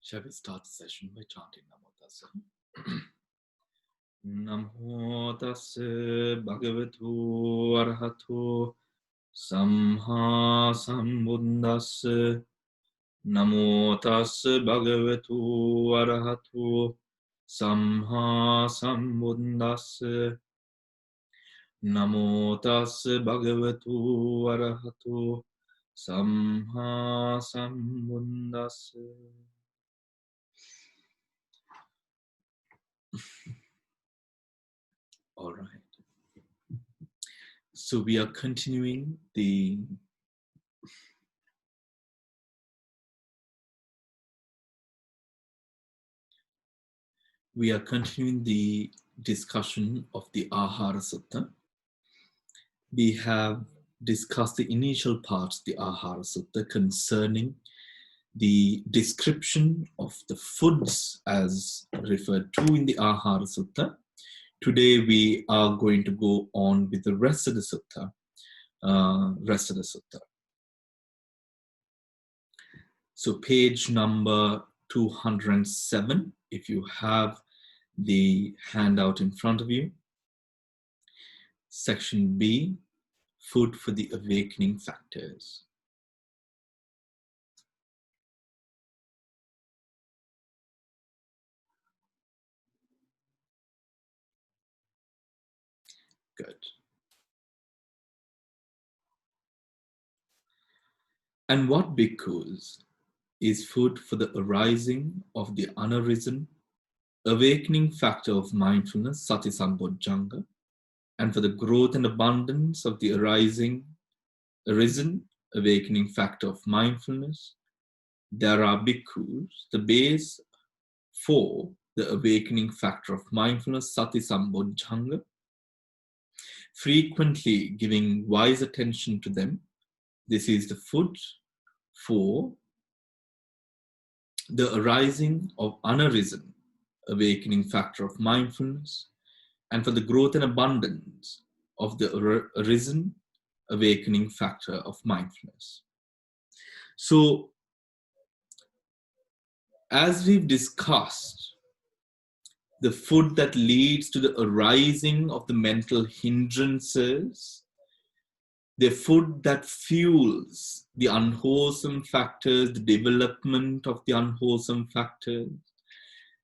Shall we start the session by chanting Namo Tassa? Namo Tassa Bhagavato Arahato Samha Sambuddhassa. Namo Tassa Bhagavato Arahato Samha Sambuddhassa. Namo Tassa Bhagavato Arahato Samha Sambuddhassa. All right. So we are continuing the discussion of the Ahara Sutta. We have discussed the initial parts of the Ahara Sutta concerning the description of the foods as referred to in the Ahara Sutta. Today we are going to go on with the rest of the sutta. So page number 207, if you have the handout in front of you. Section B, food for the awakening factors. Good. And what bhikkhus is food for the arising of the unarisen, awakening factor of mindfulness, sati sambodjanga, and for the growth and abundance of the arisen, awakening factor of mindfulness. There are bhikkhus, the base for the awakening factor of mindfulness, sati sambodjanga, frequently giving wise attention to them. This is the food for the arising of unarisen, awakening factor of mindfulness, and for the growth and abundance of the arisen, awakening factor of mindfulness. So, as we've discussed, the food that leads to the arising of the mental hindrances, the food that fuels the unwholesome factors, the development of the unwholesome factors,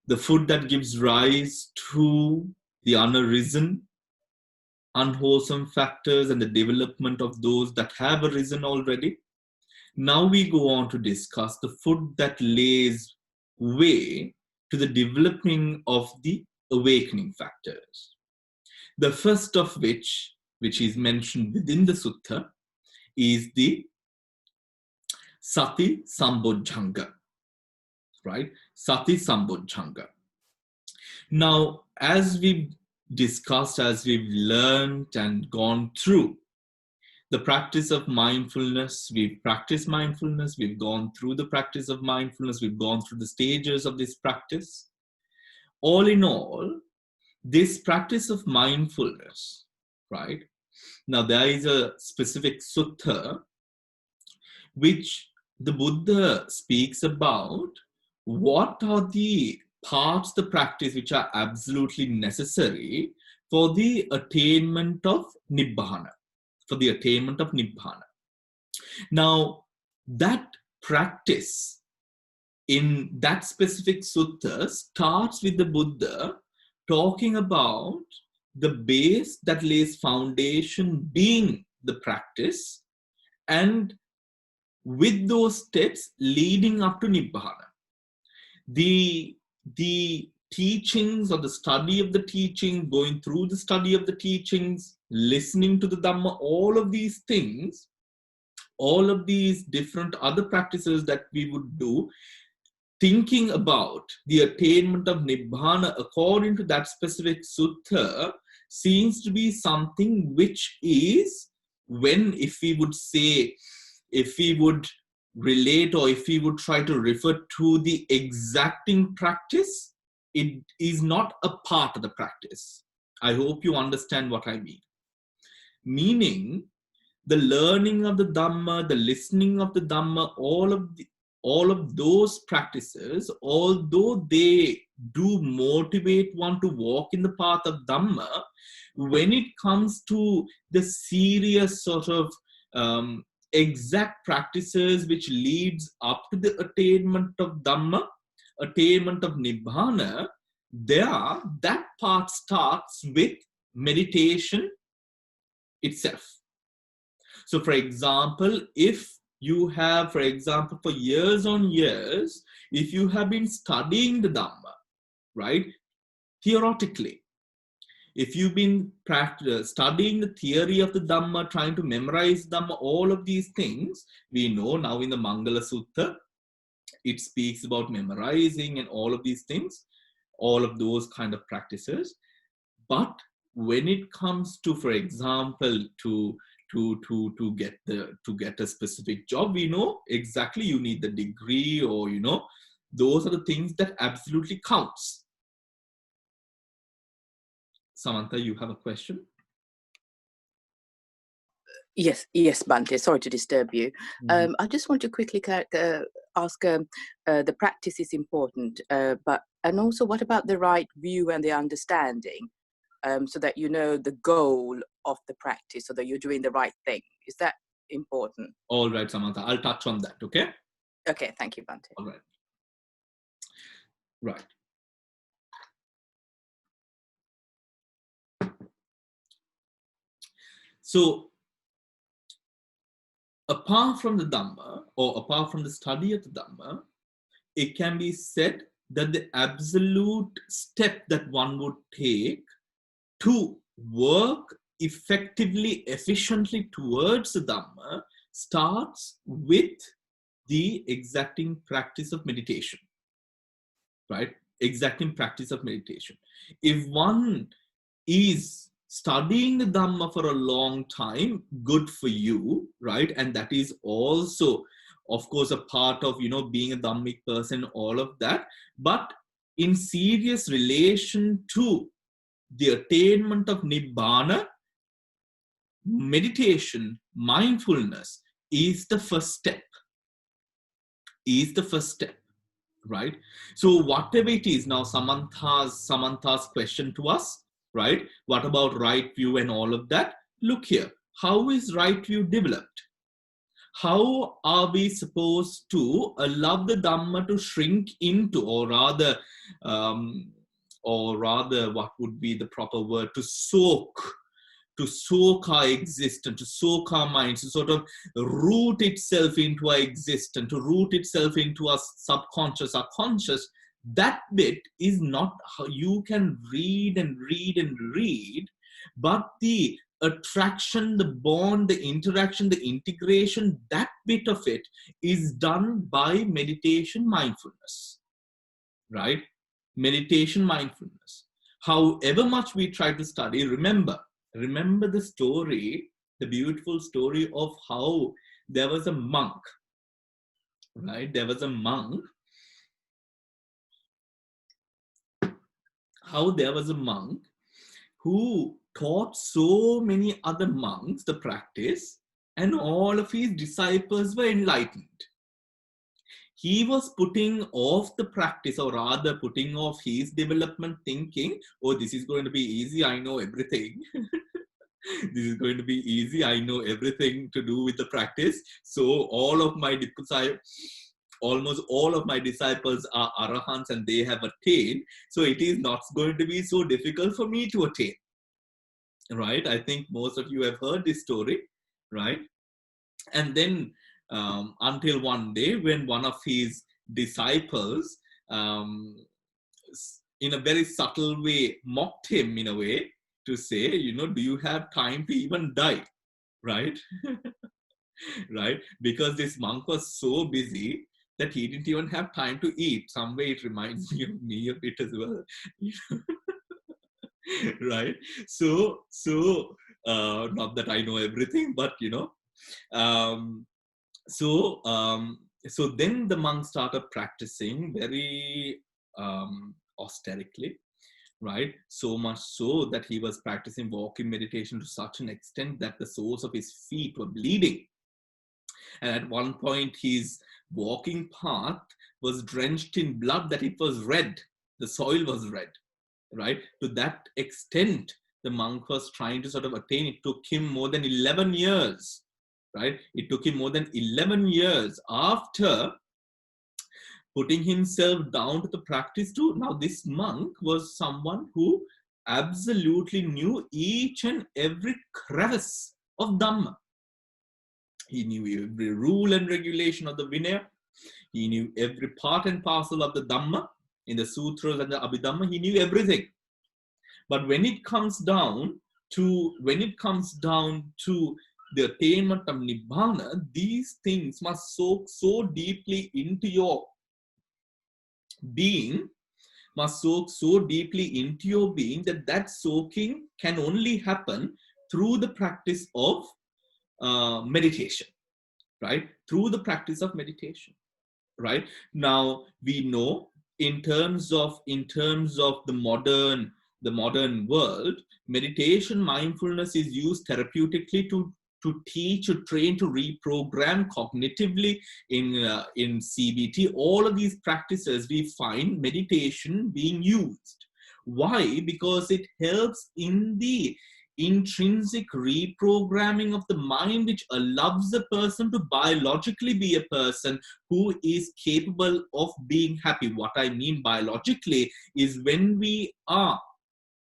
the food that gives rise to the unarisen, unwholesome factors and the development of those that have arisen already. Now we go on to discuss the food that lays way to the developing of the awakening factors. The first of which is mentioned within the sutta, is the sati sambodjanga, right? Sati sambodjanga. Now, as we've discussed, as we've learned and gone through the practice of mindfulness, we've practiced mindfulness, we've gone through the practice of mindfulness, we've gone through the stages of this practice. All in all, this practice of mindfulness, right? Now, there is a specific sutta which the Buddha speaks about what are the parts of the practice which are absolutely necessary for the attainment of Nibbana. Now, that practice in that specific sutta starts with the Buddha talking about the base that lays foundation being the practice, and with those steps leading up to Nibbana. The teachings or the study of the teaching, going through the study of the teachings, listening to the Dhamma, all of these things, all of these different other practices that we would do, thinking about the attainment of Nibbana according to that specific sutta, seems to be something which is, if we would relate or if we would try to refer to the exacting practice, it is not a part of the practice. I hope you understand what I mean. Meaning, the learning of the Dhamma, the listening of the Dhamma, all of all of those practices, although they do motivate one to walk in the path of Dhamma, when it comes to the serious sort of exact practices which leads up to the attainment of Dhamma, attainment of Nibbana, there, that part starts with meditation itself. So, for example, if you have, for example, for years on years, if you have been studying the Dhamma, right, theoretically, if you've been studying the theory of the Dhamma, trying to memorize Dhamma, all of these things, we know now in the Mangala Sutta, it speaks about memorizing and all of these things, all of those kind of practices. But when it comes to, for example, to get a specific job, we know exactly you need the degree, or those are the things that absolutely counts. Samantha, you have a question? Yes, Bhante. Sorry to disturb you. I just want to quickly ask. The practice is important, and also, what about the right view and the understanding, so that you know the goal of the practice, so that you're doing the right thing? Is that important? All right, Samantha. I'll touch on that. Okay. Okay. Thank you, Bhante. All right. Right. So, apart from the Dhamma, or apart from the study of the Dhamma, it can be said that the absolute step that one would take to work effectively, efficiently towards the Dhamma starts with the exacting practice of meditation, right? Exacting practice of meditation. If one is studying the Dhamma for a long time, good for you, right? And that is also, of course, a part of, being a Dhammic person, all of that. But in serious relation to the attainment of Nibbana, meditation, mindfulness is the first step. Right? So whatever it is now, Samantha's question to us, right? What about right view and all of that? Look here. How is right view developed? How are we supposed to allow the Dhamma to shrink into, or rather, what would be the proper word? To soak our existence, to soak our minds, to sort of root itself into our existence, to root itself into our subconscious, our conscious. That bit is not how you can read and read and read, but the attraction, the bond, the interaction, the integration, that bit of it is done by meditation, mindfulness, right? Meditation, mindfulness. However much we try to study, remember the story, the beautiful story of how there was a monk, right? There was a monk, who taught so many other monks the practice, and all of his disciples were enlightened. He was putting off the practice, or rather putting off his development, thinking, oh, this is going to be easy, I know everything. This is going to be easy, I know everything to do with the practice. So almost all of my disciples are arahants, and they have attained. So it is not going to be so difficult for me to attain. Right? I think most of you have heard this story, right? And then until one day when one of his disciples, in a very subtle way, mocked him in a way to say, do you have time to even die? Right? Right? Because this monk was so busy that he didn't even have time to eat. Some way it reminds me of me a bit as well. Right? So not that I know everything, but so then the monk started practicing very austerely, right? So much so that he was practicing walking meditation to such an extent that the soles of his feet were bleeding. And at one point, his walking path was drenched in blood, that it was red. The soil was red, right? To that extent, the monk was trying to sort of attain. It took him more than 11 years, right? It took him more than 11 years after putting himself down to the practice too. Now, this monk was someone who absolutely knew each and every crevice of Dhamma. He knew every rule and regulation of the Vinaya. He knew every part and parcel of the Dhamma in the sutras and the Abhidhamma. He knew everything. But when it comes down to the attainment of Nibbana, these things must soak so deeply into your being, that that soaking can only happen through the practice of meditation, right? Through the practice of meditation, right? Now we know, in terms of the modern world, meditation, mindfulness is used therapeutically to teach, to train, to reprogram cognitively in CBT. All of these practices, we find meditation being used. Why? Because it helps in the intrinsic reprogramming of the mind, which allows a person to biologically be a person who is capable of being happy. What I mean biologically is when we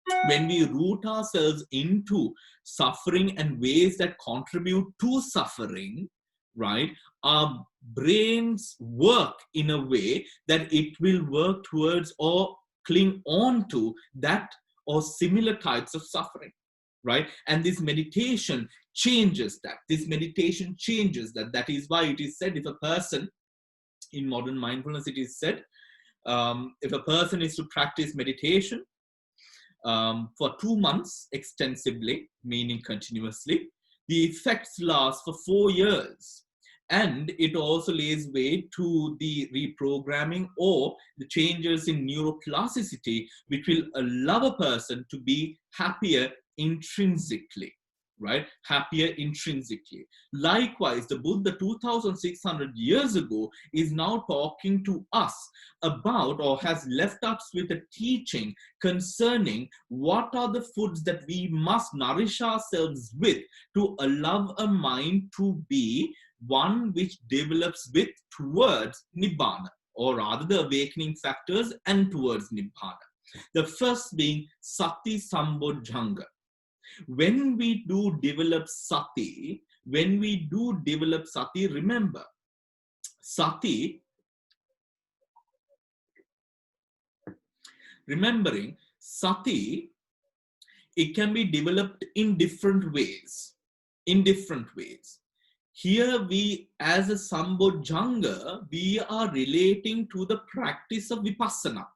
root ourselves into suffering and ways that contribute to suffering, right? Our brains work in a way that it will work towards or cling on to that or similar types of suffering, right? And this meditation changes that. That is why it is said, if a person, in modern mindfulness, it is said, if a person is to practice meditation for 2 months extensively, meaning continuously, the effects last for 4 years. And it also lays way to the reprogramming or the changes in neuroplasticity, which will allow a person to be happier intrinsically, right? Happier intrinsically. Likewise, the Buddha 2600 years ago is now talking to us about, or has left us with a teaching concerning what are the foods that we must nourish ourselves with to allow a mind to be one which develops with towards Nibbana, or rather the awakening factors and towards Nibbana. The first being Sati Sambodhanga. When we do develop Sati, remember, Sati, remembering Sati, it can be developed in different ways. Here we, as a Sambodhanga, we are relating to the practice of Vipassana.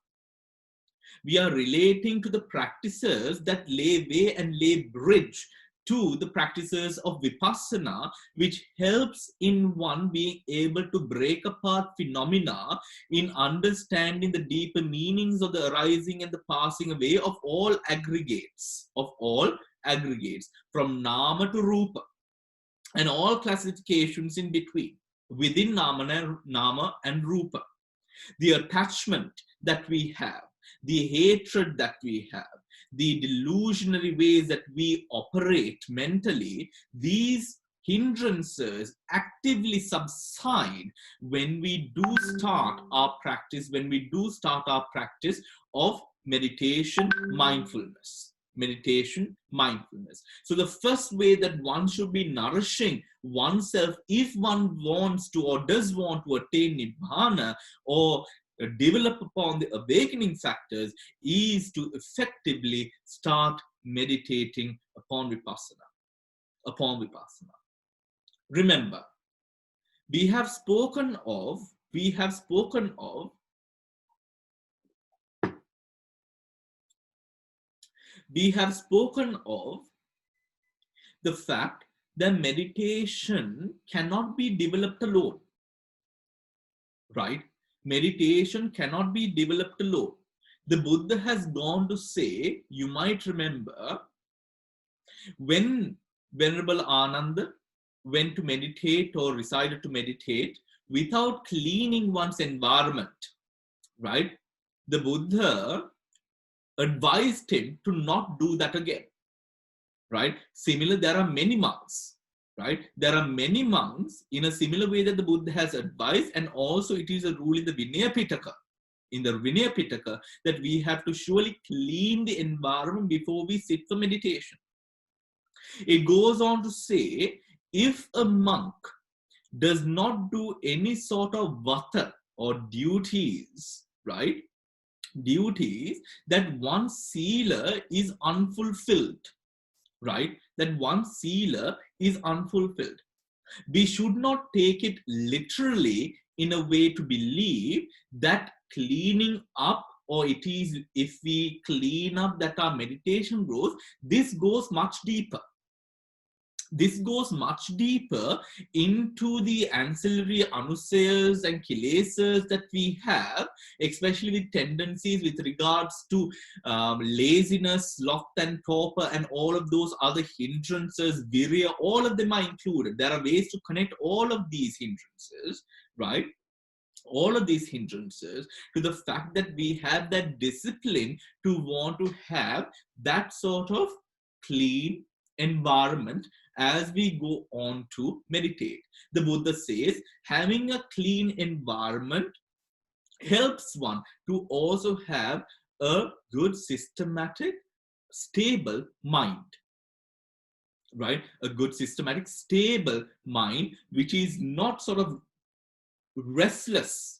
We are relating to the practices that lay way and lay bridge to the practices of Vipassana, which helps in one being able to break apart phenomena in understanding the deeper meanings of the arising and the passing away of all aggregates, from Nama to Rupa, and all classifications in between, within Nama and Rupa. The attachment that we have, the hatred that we have, the delusionary ways that we operate mentally, these hindrances actively subside when we do start our practice, of meditation, mindfulness. So the first way that one should be nourishing oneself, if one wants to or does want to attain Nibbana or develop upon the awakening factors, is to effectively start meditating upon Vipassana. Remember, we have spoken of the fact that meditation cannot be developed alone, right? Meditation cannot be developed alone. The Buddha has gone to say, you might remember, when Venerable Ananda went to meditate or decided to meditate without cleaning one's environment, right? The Buddha advised him to not do that again, right? Similar, there are many monks, right? There are many monks in a similar way that the Buddha has advised, and also it is a rule in the Vinaya Pitaka, that we have to surely clean the environment before we sit for meditation. It goes on to say, if a monk does not do any sort of vata or duties, right? Duties, that one sila is unfulfilled, right? That one sila is unfulfilled. We should not take it literally in a way to believe that cleaning up, or it is if we clean up that our meditation grows. This goes much deeper. This goes much deeper into the ancillary anusayas and kilesas that we have, especially with tendencies with regards to laziness, sloth and torpor, and all of those other hindrances, virya, all of them are included. There are ways to connect all of these hindrances, right? All of these hindrances to the fact that we have that discipline to want to have that sort of clean environment as we go on to meditate. The Buddha says having a clean environment helps one to also have a good, systematic, stable mind, right? A good, systematic, stable mind, which is not sort of restless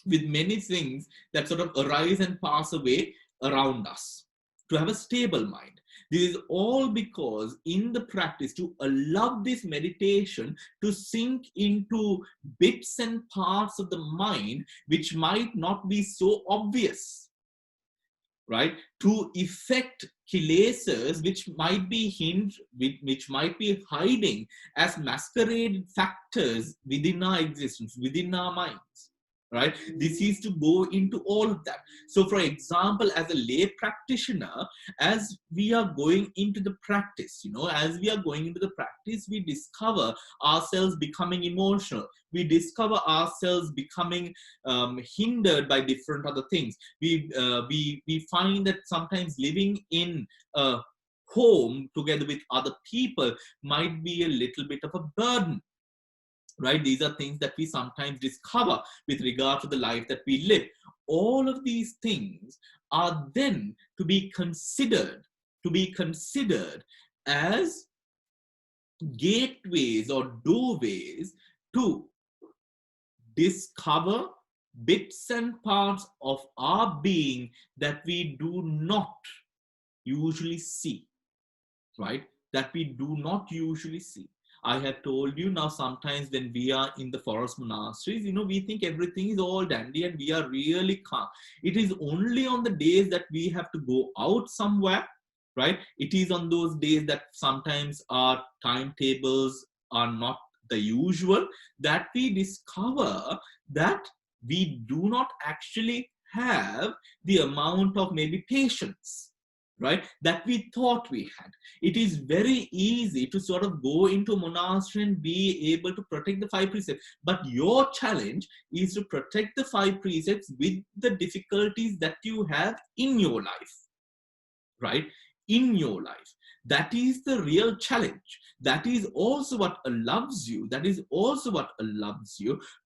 with many things that sort of arise and pass away around us. To have a stable mind. This is all because in the practice, to allow this meditation to sink into bits and parts of the mind which might not be so obvious, right? To effect kilesas which might be which might be hiding as masquerade factors within our existence, within our minds, right? This is to go into all of that. So for example, as a lay practitioner, as we are going into the practice, as we are going into the practice, we discover ourselves becoming emotional. We discover ourselves becoming hindered by different other things. We find that sometimes living in a home together with other people might be a little bit of a burden, right? These are things that we sometimes discover with regard to the life that we live. All of these things are then to be considered as gateways or doorways to discover bits and parts of our being that we do not usually see, right? That we do not usually see. I have told you now, sometimes when we are in the forest monasteries, we think everything is all dandy and we are really calm. It is only on the days that we have to go out somewhere, right? It is on those days that sometimes our timetables are not the usual, that we discover that we do not actually have the amount of maybe patience, right, that we thought we had. It is very easy to sort of go into a monastery and be able to protect the 5 precepts, but your challenge is to protect the 5 precepts with the difficulties that you have in your life, right? In your life. That is the real challenge. That is also what allows you,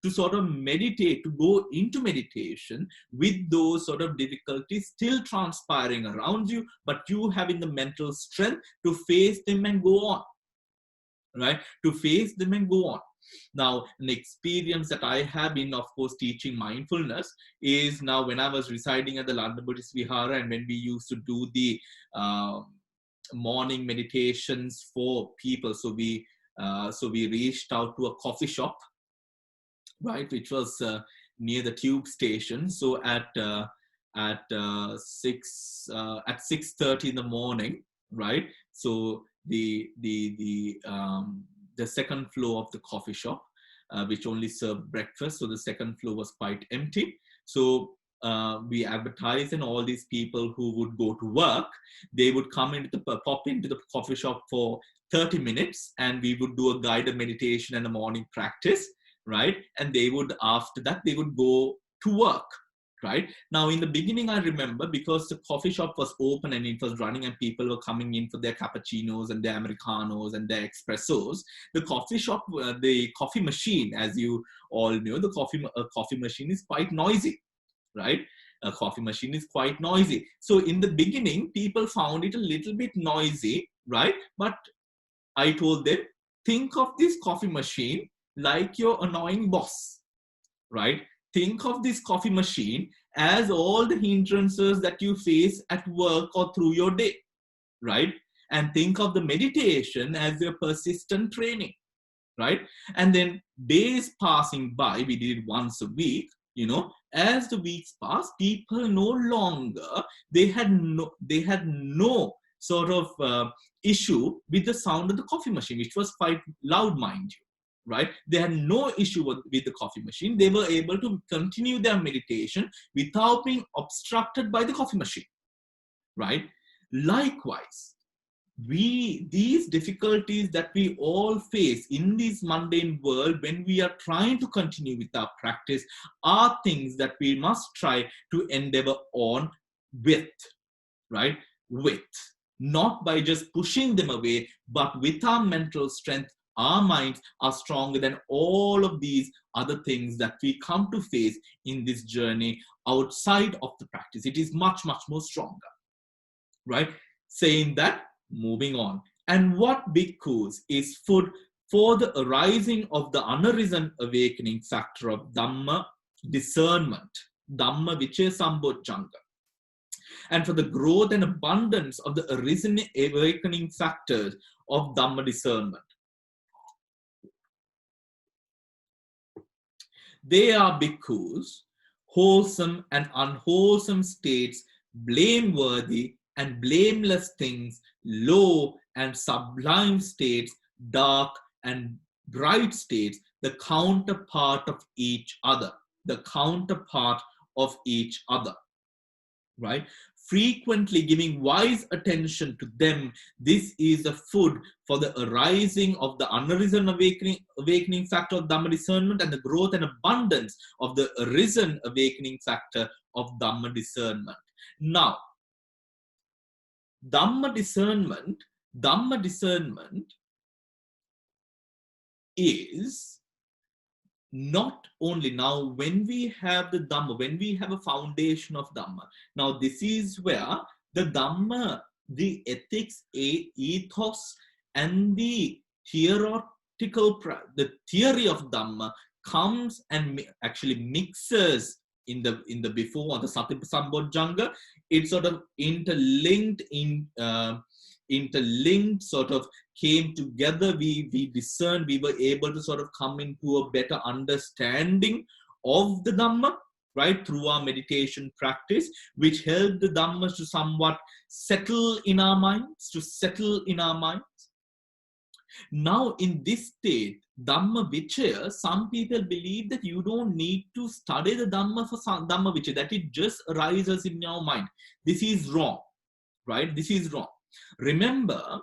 to sort of meditate, to go into meditation with those sort of difficulties still transpiring around you, but you having the mental strength to face them and go on, right? To face them and go on. Now, an experience that I have been, of course, teaching mindfulness is now when I was residing at the London Buddhist Vihara, and when we used to do the morning meditations for people. So we reached out to a coffee shop, right, which was near the tube station. So at 6:30 in the morning, right? So the second floor of the coffee shop, which only served breakfast, so the second floor was quite empty. So we advertise, and all these people who would go to work, they would come into the pop into the coffee shop for 30 minutes, and we would do a guided meditation and a morning practice, right? And they would, after that, they would go to work, right? Now, in the beginning, I remember, because the coffee shop was open and it was running and people were coming in for their cappuccinos and their Americanos and their espressos, the coffee shop, the coffee machine, as you all know, the coffee machine is quite noisy, right? A coffee machine is quite noisy. So in the beginning, people found it a little bit noisy, right? But I told them, think of this coffee machine like your annoying boss, right? Think of this coffee machine as all the hindrances that you face at work or through your day, right? And think of the meditation as your persistent training, right? And then days passing by, we did it once a week, as the weeks passed, people no longer, they had no sort of issue with the sound of the coffee machine, which was quite loud, mind you, right? They had no issue with the coffee machine. They were able to continue their meditation without being obstructed by the coffee machine, right? Likewise, these difficulties that we all face in this mundane world when we are trying to continue with our practice are things that we must try to endeavor on with, right? With, not by just pushing them away, but with our mental strength. Our minds are stronger than all of these other things that we come to face in this journey outside of the practice. It is much, much more stronger, right? Saying that, moving on. And what bhikkhus is food for the arising of the unarisen awakening factor of Dhamma discernment, Dhamma Vichaya Sambojjhanga, and for the growth and abundance of the arisen awakening factors of Dhamma discernment. They are bhikkhus, wholesome and unwholesome states, blameworthy and blameless things, low and sublime states, dark and bright states, the counterpart of each other, the counterpart of each other, right? Frequently giving wise attention to them, this is the food for the arising of the unarisen awakening factor of Dhamma discernment, and the growth and abundance of the arisen awakening factor of Dhamma discernment. Now, Dhamma discernment is not only, now when we have the Dhamma, when we have a foundation of Dhamma, now this is where the Dhamma, the ethics, ethos, and the the theory of Dhamma comes and actually mixes in the before, the Sati Sambojjhanga. It's sort of interlinked, sort of came together. We discerned, we were able to sort of come into a better understanding of the Dhamma, right, through our meditation practice, which helped the Dhammas to somewhat settle in our minds, Now, in this state, Dhamma Vichaya, some people believe that you don't need to study the Dhamma for Dhamma Vichaya, that it just arises in your mind. This is wrong, right? This is wrong. Remember,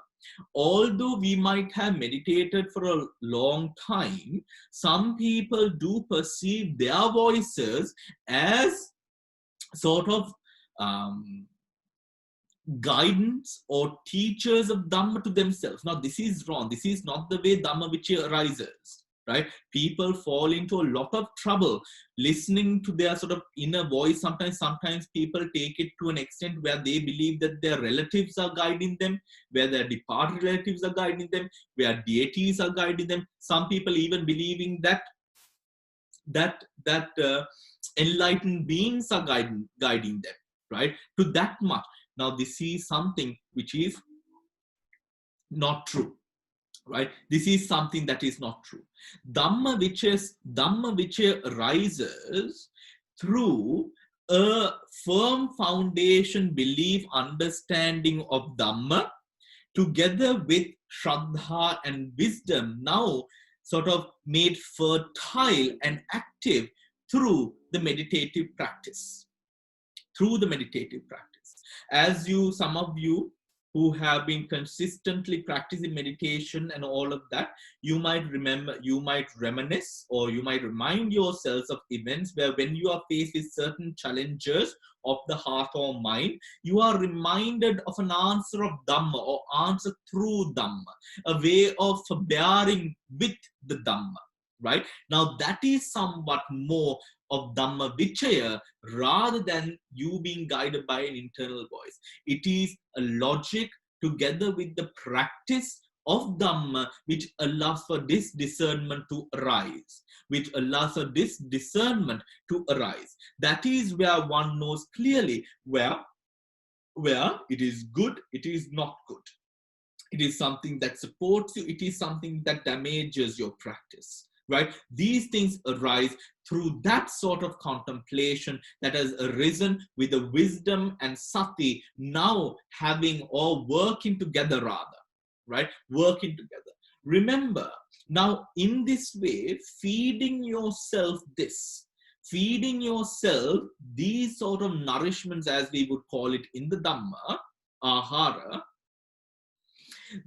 although we might have meditated for a long time, some people do perceive their voices as sort of guidance or teachers of Dhamma to themselves. Now, this is wrong. This is not the way Dhamma Vichaya arises, right? People fall into a lot of trouble listening to their sort of inner voice. Sometimes people take it to an extent where they believe that their relatives are guiding them, where their departed relatives are guiding them, where deities are guiding them. Some people even believing that enlightened beings are guiding them, right? To that much. Now, this is something which is not true, right? This is something that is not true. Dhamma Vichaya arises through a firm foundation, belief, understanding of Dhamma, together with Shraddha and wisdom, now sort of made fertile and active through the meditative practice, through the meditative practice. As some of you who have been consistently practicing meditation and all of that, you might remember, you might reminisce, or you might remind yourselves of events where when you are faced with certain challenges of the heart or mind, you are reminded of an answer of Dhamma or answer through Dhamma, a way of bearing with the Dhamma, right? Now that is somewhat more of Dhamma Vichaya rather than you being guided by an internal voice. It is a logic together with the practice of Dhamma which allows for this discernment to arise, which allows for this discernment to arise. That is where one knows clearly where it is good, it is not good. It is something that supports you, it is something that damages your practice, right? These things arise through that sort of contemplation that has arisen with the wisdom and sati now having or working together rather, right? Working together. Remember, now in this way, feeding yourself these sort of nourishments, as we would call it in the Dhamma, Ahara,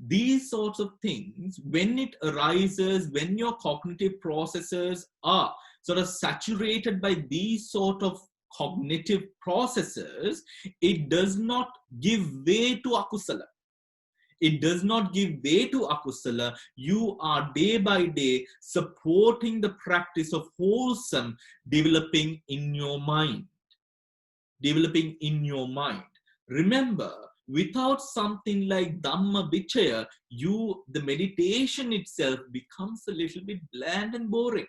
these sorts of things, when it arises, when your cognitive processes are sort of saturated by these sort of cognitive processes, it does not give way to akusala. It does not give way to akusala. You are day by day supporting the practice of wholesome developing in your mind. Developing in your mind. Remember, without something like Dhamma Vichaya, the meditation itself becomes a little bit bland and boring,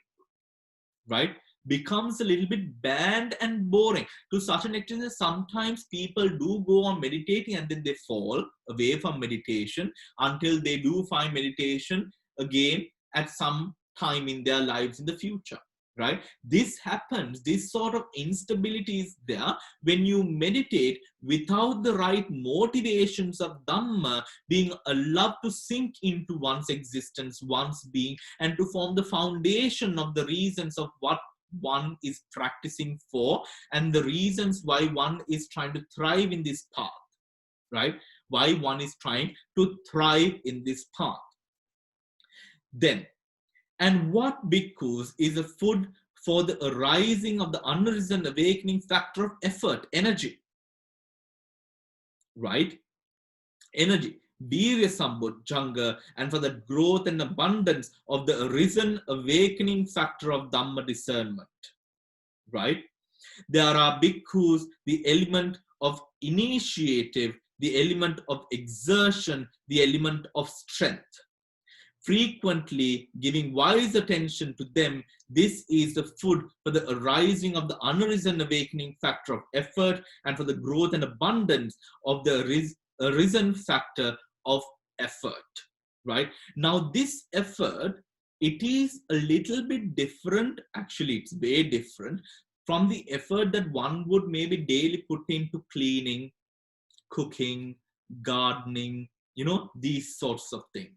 right? Becomes a little bit bland and boring to such an extent that sometimes people do go on meditating and then they fall away from meditation until they do find meditation again at some time in their lives in the future. Right? This happens, this sort of instability is there when you meditate without the right motivations of Dhamma being allowed to sink into one's existence, one's being, and to form the foundation of the reasons of what one is practicing for and the reasons why one is trying to thrive in this path, right? Why one is trying to thrive in this path. Then, and what bhikkhus is a food for the arising of the unarisen awakening factor of effort, energy, right? Energy, virya sambodhanga, and for the growth and abundance of the arisen awakening factor of Dhamma discernment, right? There are bhikkhus, the element of initiative, the element of exertion, the element of strength. Frequently giving wise attention to them, this is the food for the arising of the unarisen awakening factor of effort and for the growth and abundance of the arisen factor of effort, right? Now this effort, it is a little bit different, actually it's way different from the effort that one would maybe daily put into cleaning, cooking, gardening, these sorts of things.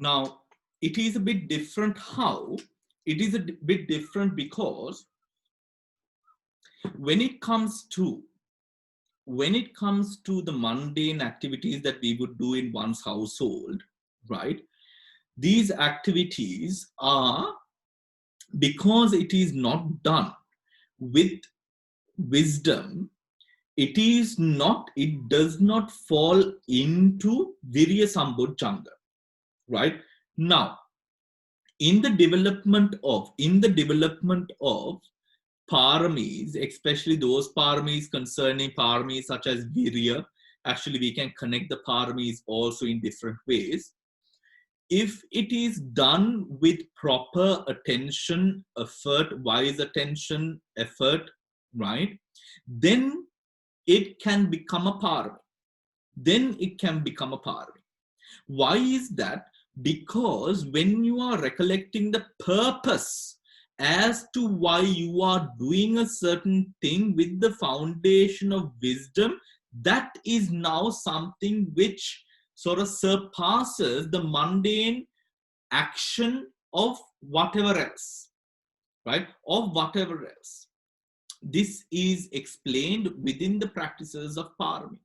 Now, it is a bit different how? It is a bit different because when it comes to the mundane activities that we would do in one's household, right? These activities are, because it is not done with wisdom, it does not fall into virya sambodhanga. Right? Now, in the development of paramis, especially those paramis concerning paramis such as virya, actually we can connect the paramis also in different ways. If it is done with proper attention, effort, wise attention, effort, right, then it can become a parami. Why is that? Because when you are recollecting the purpose as to why you are doing a certain thing with the foundation of wisdom, that is now something which sort of surpasses the mundane action of whatever else. right? Or whatever else. This is explained within the practices of parami,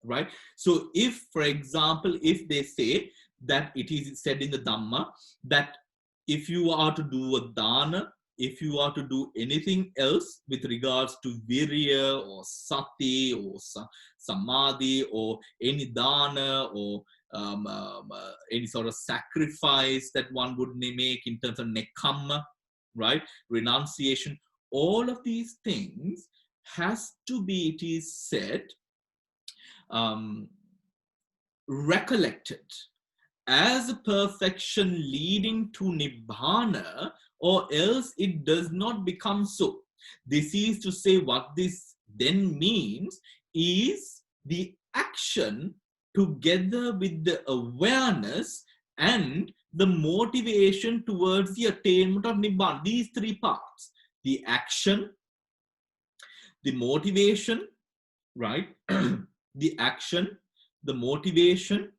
right? So if, for example, if they say that it is said in the Dhamma that if you are to do a dana, if you are to do anything else with regards to virya or sati or samadhi or any dana or any sort of sacrifice that one would make in terms of nekamma, right? Renunciation, all of these things has to be, it is said, um, recollected as a perfection leading to nibbana, or else it does not become so. This is to say, what this then means is the action together with the awareness and the motivation towards the attainment of nibbana. These three parts: the action, the motivation, right? The action, the motivation,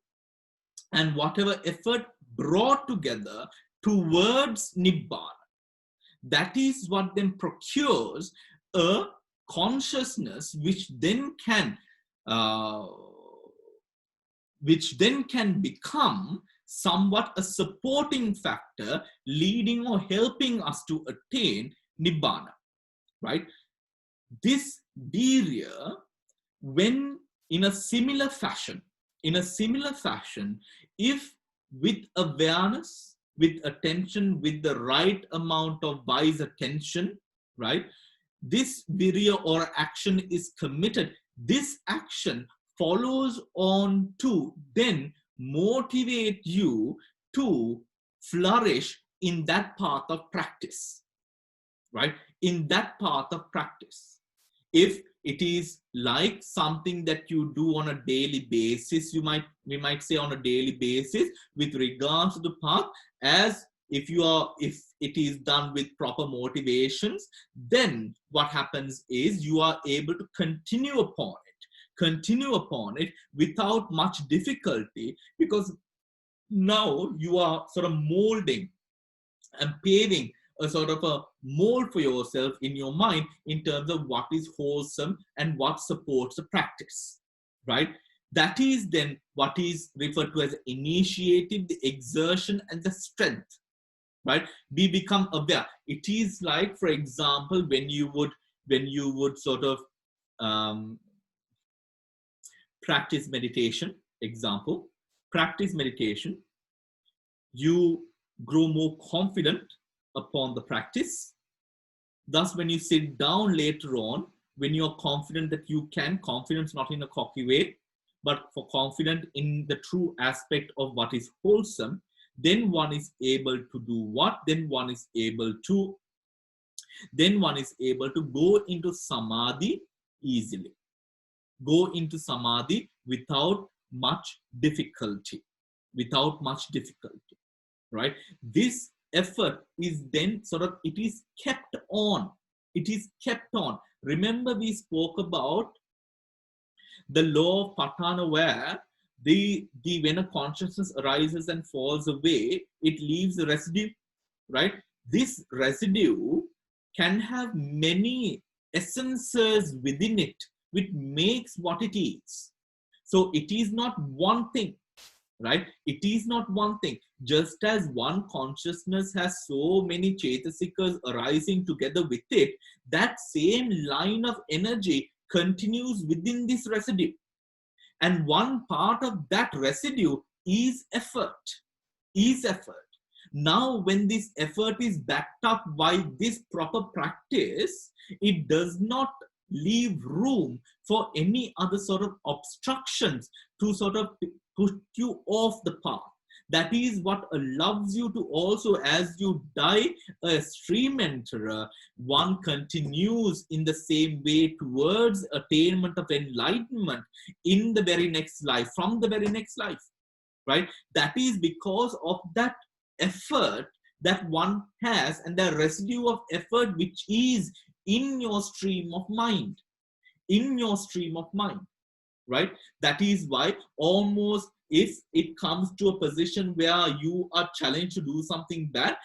and whatever effort brought together towards nibbana. That is what then procures a consciousness uh, which then can become somewhat a supporting factor leading or helping us to attain nibbana, right? This virya, when in a similar fashion, if with awareness, with attention, with the right amount of wise attention, right, this virya or action is committed, this action follows on to then motivate you to flourish in that path of practice, right? In that path of practice. If it is like something that you do on a daily basis, we might say on a daily basis with regards to the path, as if it is done with proper motivations, then what happens is you are able to continue upon it without much difficulty, because now you are sort of molding and paving a sort of a mold for yourself in your mind in terms of what is wholesome and what supports the practice, right? That is then what is referred to as initiative, the exertion, and the strength, right? We become aware. It is like, for example, when you would sort of um, practice meditation. Example, practice meditation, you grow more confident upon the practice. Thus, when you sit down later on, when you're confident that you can, confidence not in a cocky way, but for confident in the true aspect of what is wholesome, then one is able to do what? Then one is able to go into samadhi easily. Go into samadhi without much difficulty. Right? This effort is then sort of, it is kept on. Remember, we spoke about the law of patana, where the when a consciousness arises and falls away, it leaves a residue, right? This residue can have many essences within it, which makes what it is. So it is not one thing, right? It is not one thing. Just as one consciousness has so many chaitasikas arising together with it, that same line of energy continues within this residue. And one part of that residue is effort. Now, when this effort is backed up by this proper practice, it does not leave room for any other sort of obstructions to sort of push you off the path. That is what allows you to also, as you die a stream enterer, one continues in the same way towards attainment of enlightenment in the very next life, from the very next life, right? That is because of that effort that one has, and the residue of effort which is in your stream of mind, right? That is why, almost if it comes to a position where you are challenged to do something bad,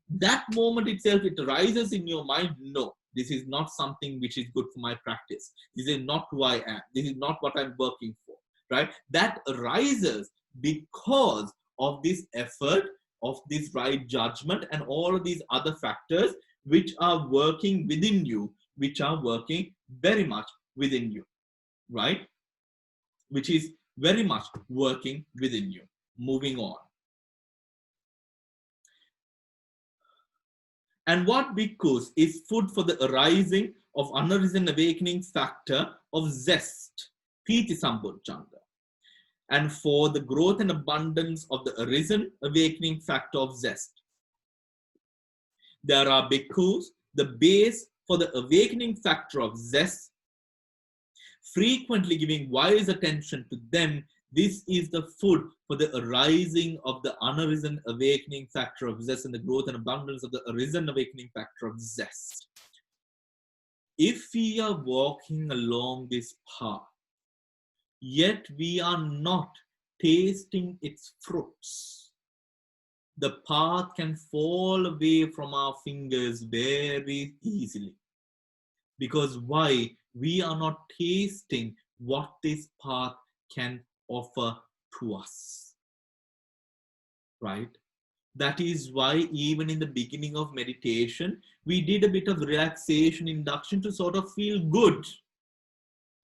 that moment itself, it arises in your mind, no, this is not something which is good for my practice. This is not who I am. This is not what I'm working for, right? That arises because of this effort, of this right judgment, and all of these other factors which are working within you, which are working very much within you, right? Which is very much working within you. Moving on. And what bhikkhus is food for the arising of unarisen awakening factor of zest, piti sambodhanga, and for the growth and abundance of the arisen awakening factor of zest. There are bhikkhus, the base for the awakening factor of zest, frequently giving wise attention to them. This is the food for the arising of the unarisen awakening factor of zest and the growth and abundance of the arisen awakening factor of zest. If we are walking along this path, yet we are not tasting its fruits, the path can fall away from our fingers very easily. Because why? We are not tasting what this path can offer to us, right? That is why even in the beginning of meditation, we did a bit of relaxation induction to sort of feel good,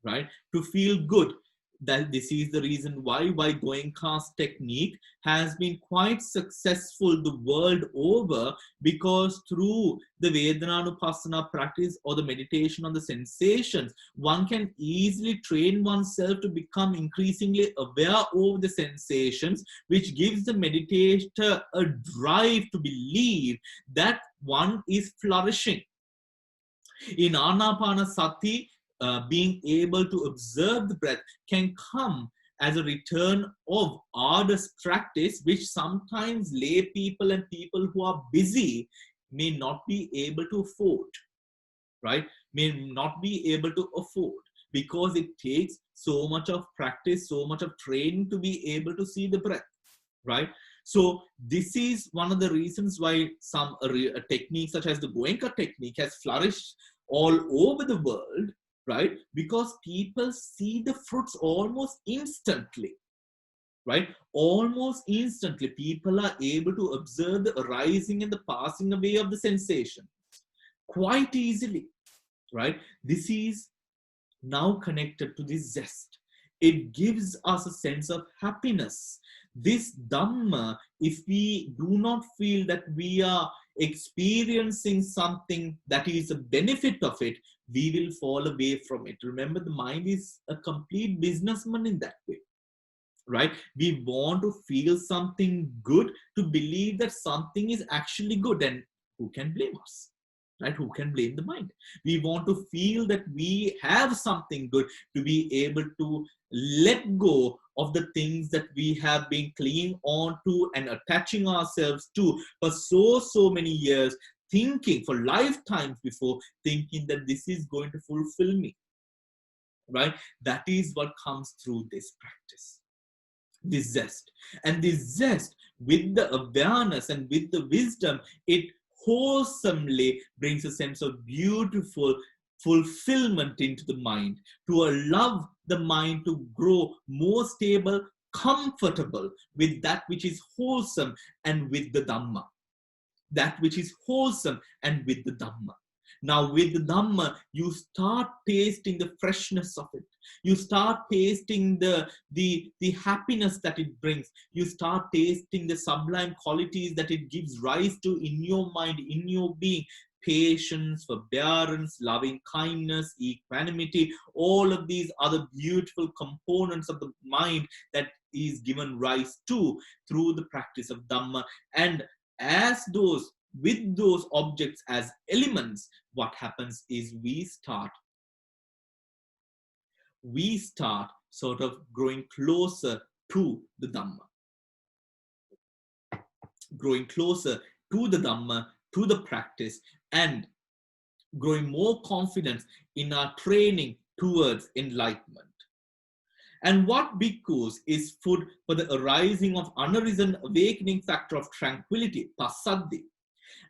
right? To feel good. That this is the reason why Goenka's technique has been quite successful the world over, because through the Vedananupassana practice or the meditation on the sensations, one can easily train oneself to become increasingly aware of the sensations, which gives the meditator a drive to believe that one is flourishing. In Anapanasati, being able to observe the breath can come as a return of arduous practice, which sometimes lay people and people who are busy may not be able to afford, right? May not be able to afford, because it takes so much of practice, so much of training to be able to see the breath, right? So this is one of the reasons why some a technique such as the Goenka technique has flourished all over the world, right? Because people see the fruits almost instantly, right? Almost instantly, people are able to observe the arising and the passing away of the sensation quite easily, right? This is now connected to this zest. It gives us a sense of happiness. This Dhamma, if we do not feel that we are experiencing something that is a benefit of it, we will fall away from it. Remember, the mind is a complete businessman in that way, right? We want to feel something good, to believe that something is actually good, and who can blame us? Right? Who can blame the mind? We want to feel that we have something good, to be able to let go of the things that we have been clinging on to and attaching ourselves to for so many years, thinking for lifetimes before, thinking that this is going to fulfill me, right? That is what comes through this practice, this zest. And this zest, with the awareness and with the wisdom, it wholesomely brings a sense of beautiful fulfillment into the mind, to allow the mind to grow more stable, comfortable with that which is wholesome and with the Dhamma. That which is wholesome and with the Dhamma. Now, with the Dhamma, you start tasting the freshness of it. You start tasting the happiness that it brings. You start tasting the sublime qualities that it gives rise to in your mind, in your being. Patience, forbearance, loving kindness, equanimity, all of these other beautiful components of the mind that is given rise to through the practice of Dhamma. And as those, with those objects as elements, what happens is we start sort of growing closer to the Dhamma, growing closer to the Dhamma, to the practice, and growing more confidence in our training towards enlightenment. And what bhikkhus is food for the arising of unarisen awakening factor of tranquility, passaddhi,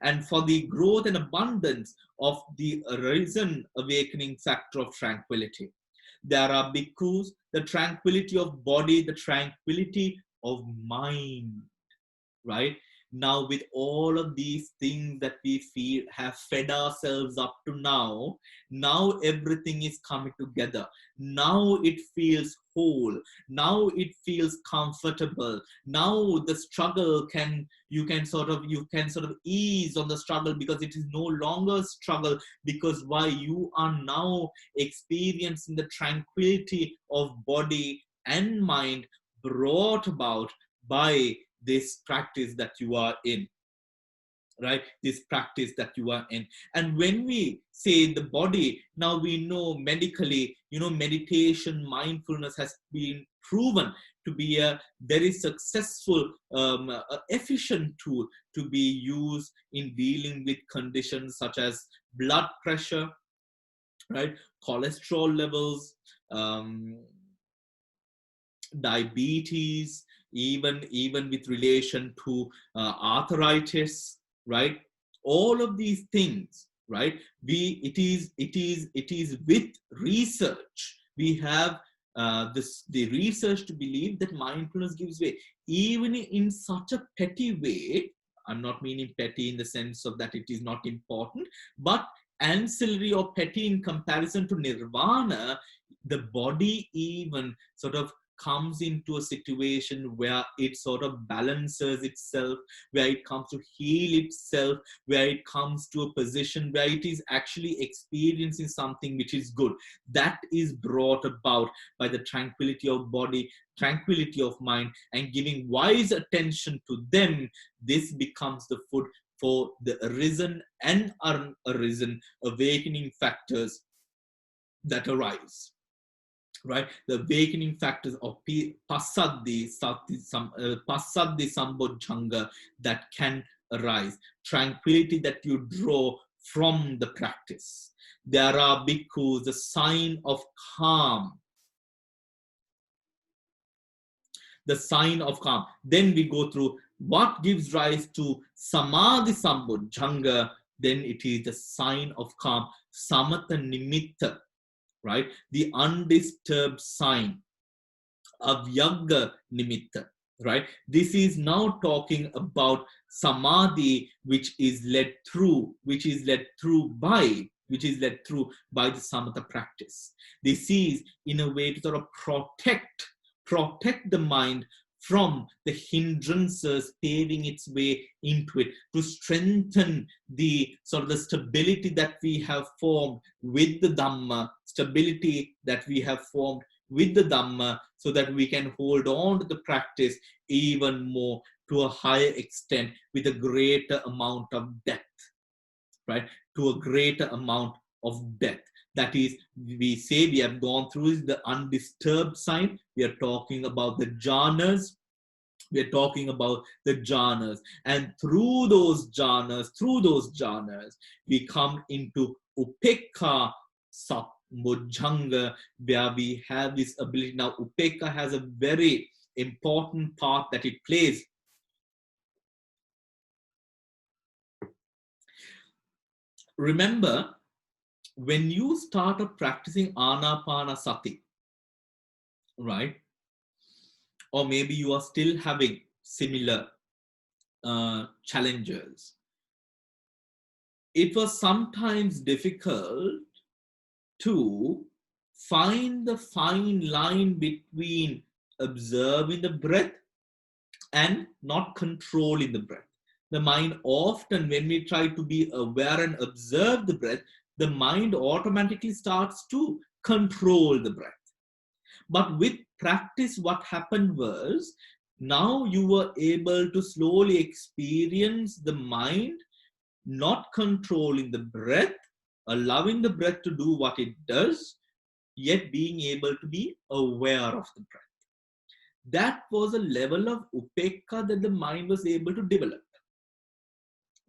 and for the growth and abundance of the arisen awakening factor of tranquility. There are bhikkhus, the tranquility of body, the tranquility of mind, right? Now, with all of these things that we feel have fed ourselves up to now everything is coming together. Now it feels whole. Now it feels comfortable. Now the struggle can you can sort of ease on the struggle, because it is no longer struggle, because why, you are now experiencing the tranquility of body and mind brought about by this practice that you are in, right? This practice that you are in. And when we say the body, now we know medically, meditation, mindfulness has been proven to be a very successful, efficient tool to be used in dealing with conditions such as blood pressure, right? Cholesterol levels, diabetes, even with relation to arthritis, right? All of these things, right? It is with research we have the research to believe that mindfulness gives way, even in such a petty way. I'm not meaning petty in the sense of that it is not important, but ancillary or petty in comparison to nirvana. The body even sort of comes into a situation where it sort of balances itself, where it comes to heal itself, where it comes to a position where it is actually experiencing something which is good. That is brought about by the tranquility of body, tranquility of mind, and giving wise attention to them. This becomes the food for the arisen and unarisen awakening factors that arise, right? The awakening factors of passaddhi sambodhanga that can arise, tranquility that you draw from the practice. There are bhikkhus, the sign of calm, the sign of calm. Then we go through what gives rise to samadhi sambodhanga. Then it is the sign of calm, samatha nimitta, right? The undisturbed sign of Yagga Nimitta, right? This is now talking about samadhi, which is led through by the samatha practice. This is in a way to sort of protect the mind from the hindrances paving its way into it, to strengthen the sort of the stability that we have formed with the Dhamma, so that we can hold on to the practice even more to a higher extent with a greater amount of depth, right? To a greater amount of depth. That is, we say we have gone through the undisturbed sign. We are talking about the jhanas. And through those jhanas, we come into upekha sambodhanga, where we have this ability. Now, upekha has a very important part that it plays. Remember, when you start practicing anapanasati, right? Or maybe you are still having similar challenges. It was sometimes difficult to find the fine line between observing the breath and not controlling the breath. The mind often, when we try to be aware and observe the breath, the mind automatically starts to control the breath. But with practice, what happened was, now you were able to slowly experience the mind not controlling the breath, allowing the breath to do what it does, yet being able to be aware of the breath. That was a level of upekka that the mind was able to develop,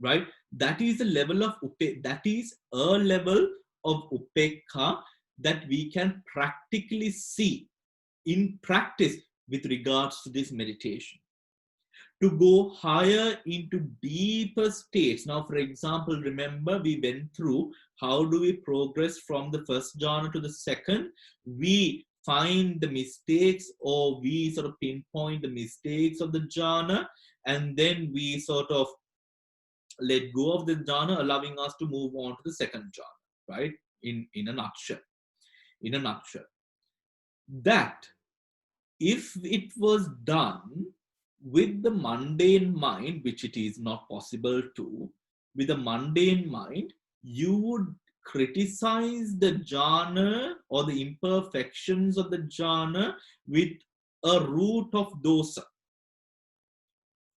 right? That is a level of upekka that we can practically see in practice with regards to this meditation. to go higher into deeper states. Now, for example, remember we went through how do we progress from the first jhana to the second. We find the mistakes, or we sort of pinpoint the mistakes of the jhana, and then we sort of let go of the jhana, allowing us to move on to the second jhana, right? In a nutshell. In a nutshell. That if it was done with the mundane mind, which it is not possible to, with a mundane mind, you would criticize the jhana or the imperfections of the jhana with a root of dosa.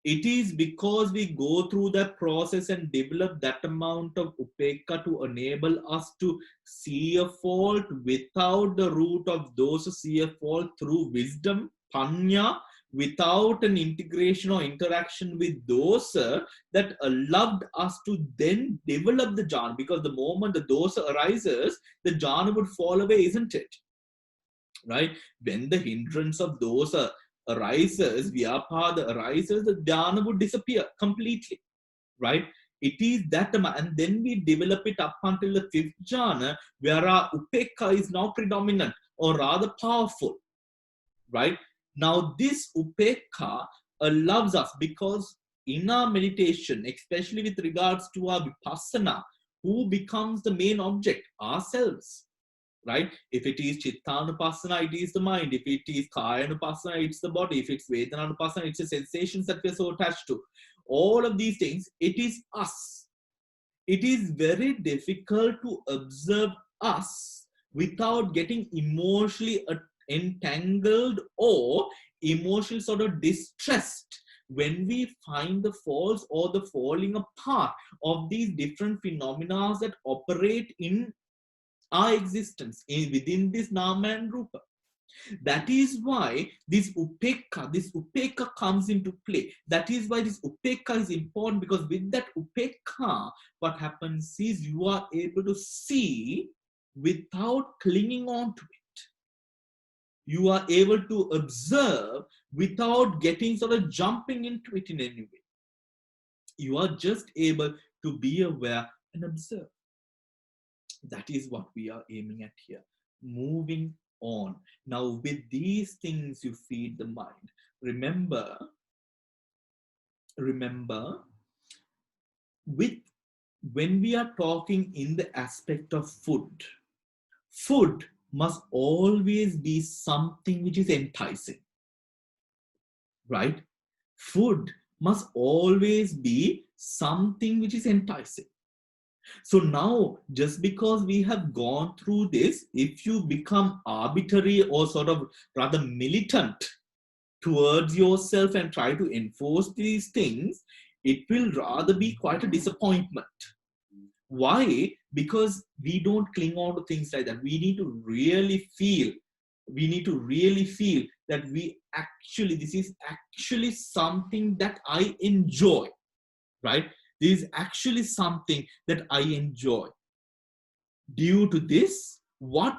It is because we go through that process and develop that amount of upekka to enable us to see a fault without the root of dosa, see a fault through wisdom, panya, without an integration or interaction with dosa, that allowed us to then develop the jhana. Because the moment the dosa arises, the jhana would fall away, isn't it? Right? When the hindrance of dosa arises, vyapada arises, the dhyana would disappear completely, right? It is that, and then we develop it up until the fifth jhana, where our upekka is now predominant, or rather powerful, right? Now, this upekka allows us, because in our meditation, especially with regards to our vipassana, who becomes the main object? Ourselves. Right? If it is chittanupassana, it is the mind. If it is kayanupassana, it's the body. If it's vedanupassana, it's the sensations that we're so attached to. All of these things, it is us. It is very difficult to observe us without getting emotionally entangled or emotionally sort of distressed when we find the faults or the falling apart of these different phenomena that operate in our existence within this nama and rupa. That is why this upekka comes into play. That is why this upekka is important, because with that upekka, what happens is you are able to see without clinging on to it. You are able to observe without getting sort of jumping into it in any way. You are just able to be aware and observe. That is what we are aiming at here. Moving on. Now, with these things, you feed the mind. Remember, with when we are talking in the aspect of food, food must always be something which is enticing, right? Food must always be something which is enticing. So now, just because we have gone through this, if you become arbitrary or sort of rather militant towards yourself and try to enforce these things, it will rather be quite a disappointment. Why? Because we don't cling on to things like that. We need to really feel that this is actually something that I enjoy, right? This is actually something that I enjoy. Due to this, with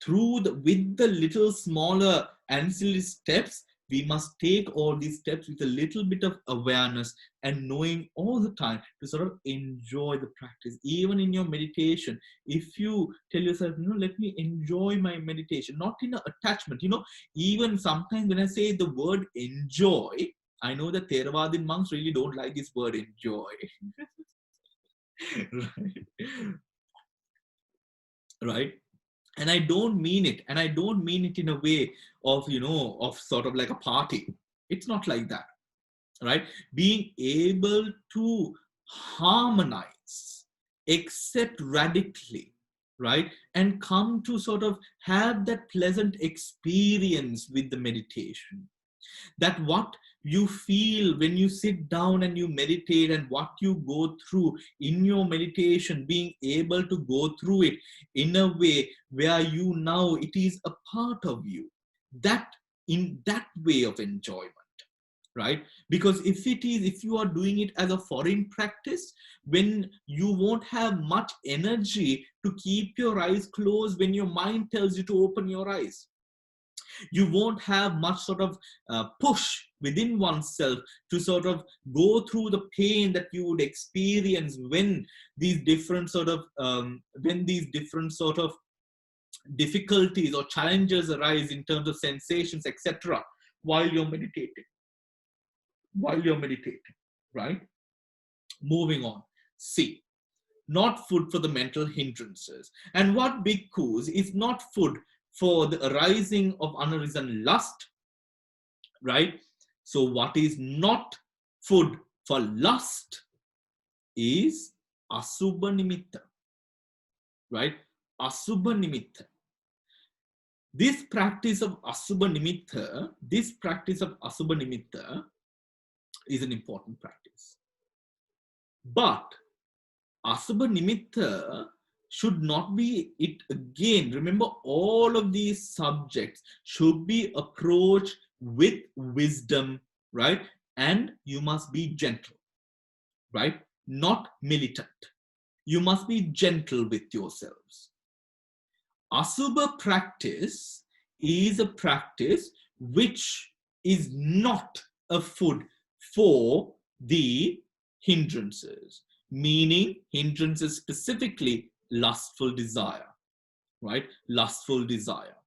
the little smaller ancillary steps, we must take all these steps with a little bit of awareness and knowing all the time to sort of enjoy the practice. Even in your meditation, if you tell yourself, let me enjoy my meditation, not in an attachment. Even sometimes when I say the word enjoy, I know that Theravadin monks really don't like this word enjoy. Right? And I don't mean it. And I don't mean it in a way of, of sort of like a party. It's not like that. Right? Being able to harmonize, accept radically, right? And come to sort of have that pleasant experience with the meditation. That what you feel when you sit down and you meditate, and what you go through in your meditation, being able to go through it in a way where it is a part of you, that in that way of enjoyment, right? Because if you are doing it as a foreign practice, when you won't have much energy to keep your eyes closed when your mind tells you to open your eyes, you won't have much sort of push within oneself to sort of go through the pain that you would experience when these different sort of difficulties or challenges arise in terms of sensations, etc., while you're meditating. Right? Moving on. C, not food for the mental hindrances. And what bhikkhus is not food for the arising of unarisen lust, right? So what is not food for lust is asubha nimitta, right? Asubha nimitta. This practice of asubha nimitta is an important practice. But asubha nimitta should not be it again. Remember, all of these subjects should be approached with wisdom, right? And you must be gentle, right? Not militant. You must be gentle with yourselves. Asubha practice is a practice which is not a food for the hindrances, meaning hindrances specifically lustful desire, right? Lustful desire.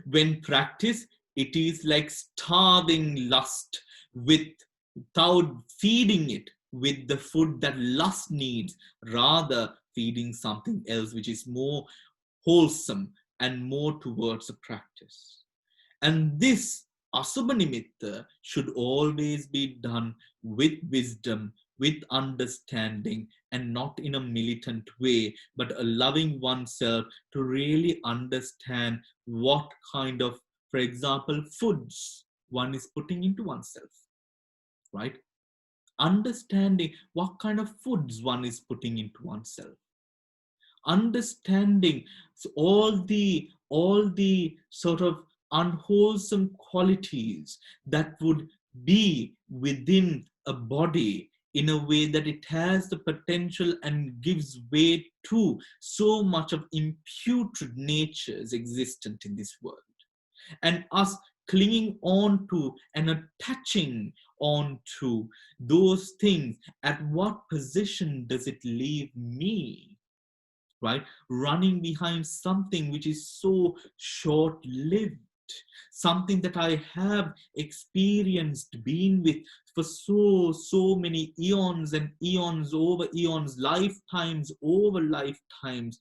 When practice, it is like starving lust without feeding it with the food that lust needs, rather feeding something else which is more wholesome and more towards a practice. And this asubha nimitta should always be done with wisdom, with understanding, and not in a militant way, but allowing oneself to really understand what kind of, for example, foods one is putting into oneself, right? Understanding what kind of foods one is putting into oneself. Understanding all the sort of unwholesome qualities that would be within a body, in a way that it has the potential and gives way to so much of imputrid natures existent in this world, and us clinging on to and attaching on to those things. At what position does it leave me, right? Running behind something which is so short lived, something that I have experienced, been with for so many eons and eons over eons, lifetimes over lifetimes,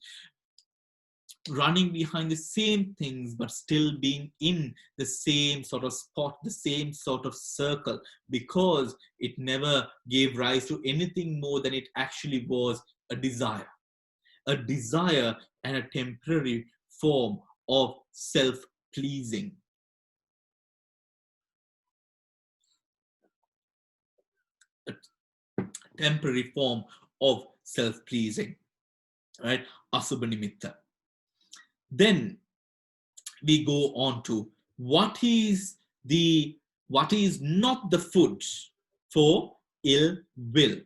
running behind the same things, but still being in the same sort of spot, the same sort of circle, because it never gave rise to anything more than it actually was, a desire and a temporary form of self-pleasing. A temporary form of self-pleasing, right? Asubha nimitta. Then we go on to what is not the food for ill will.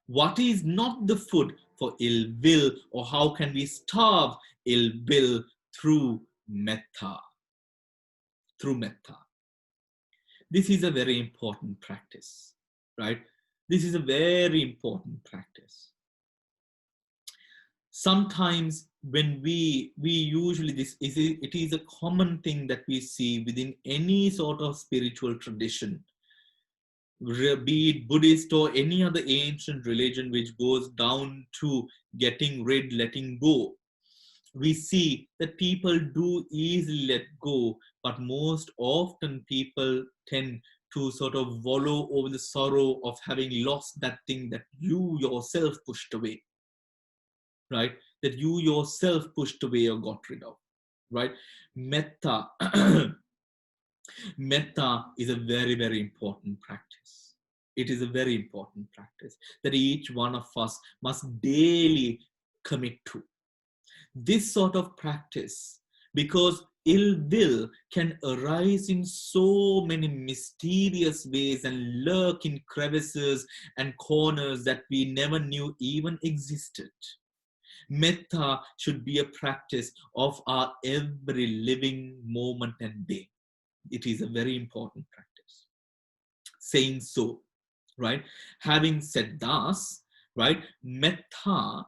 What is not the food for ill will, or how can we starve ill will through metta? Through metta. This is a very important practice, right? This is a very important practice. Sometimes when we usually, it is a common thing that we see within any sort of spiritual tradition, be it Buddhist or any other ancient religion, which goes down to getting rid, letting go. We see that people do easily let go, but most often people tend to sort of wallow over the sorrow of having lost that thing that you yourself pushed away, right? That you yourself pushed away or got rid of, right? Metta, metta is a very, very important practice. It is a very important practice that each one of us must daily commit to. This sort of practice, because ill will can arise in so many mysterious ways and lurk in crevices and corners that we never knew even existed. Metta should be a practice of our every living moment and day. It is a very important practice. Saying so, right? Having said thus, right, metta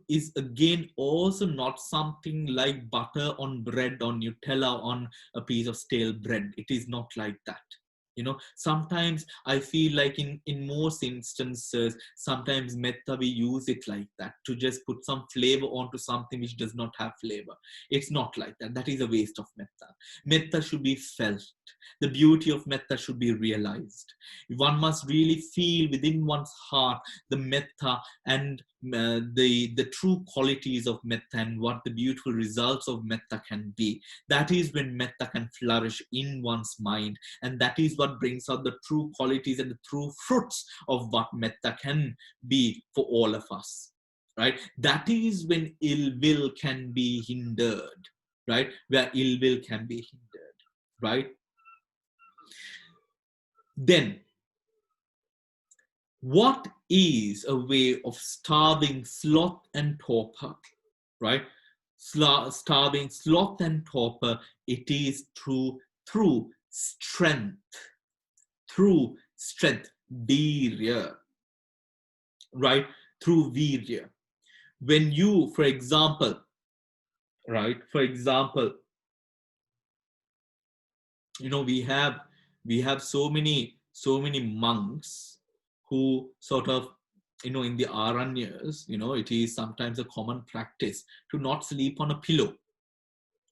is again also not something like butter on bread or Nutella on a piece of stale bread. It is not like that. Sometimes I feel like in most instances, sometimes metta we use it like that, to just put some flavor onto something which does not have flavor. It's not like that. That is a waste of metta. Metta should be felt. The beauty of metta should be realized. One must really feel within one's heart the metta and the true qualities of metta and what the beautiful results of metta can be. That is when metta can flourish in one's mind, and that is what brings out the true qualities and the true fruits of what metta can be for all of us, right? That is when ill will can be hindered, right? Where ill will can be hindered, right? Then, what is a way of starving sloth and torpor, right? Starving sloth and torpor, it is through strength, virya, right? Through virya. When you, for example, we have so many monks who sort of, in the aranyas, it is sometimes a common practice to not sleep on a pillow,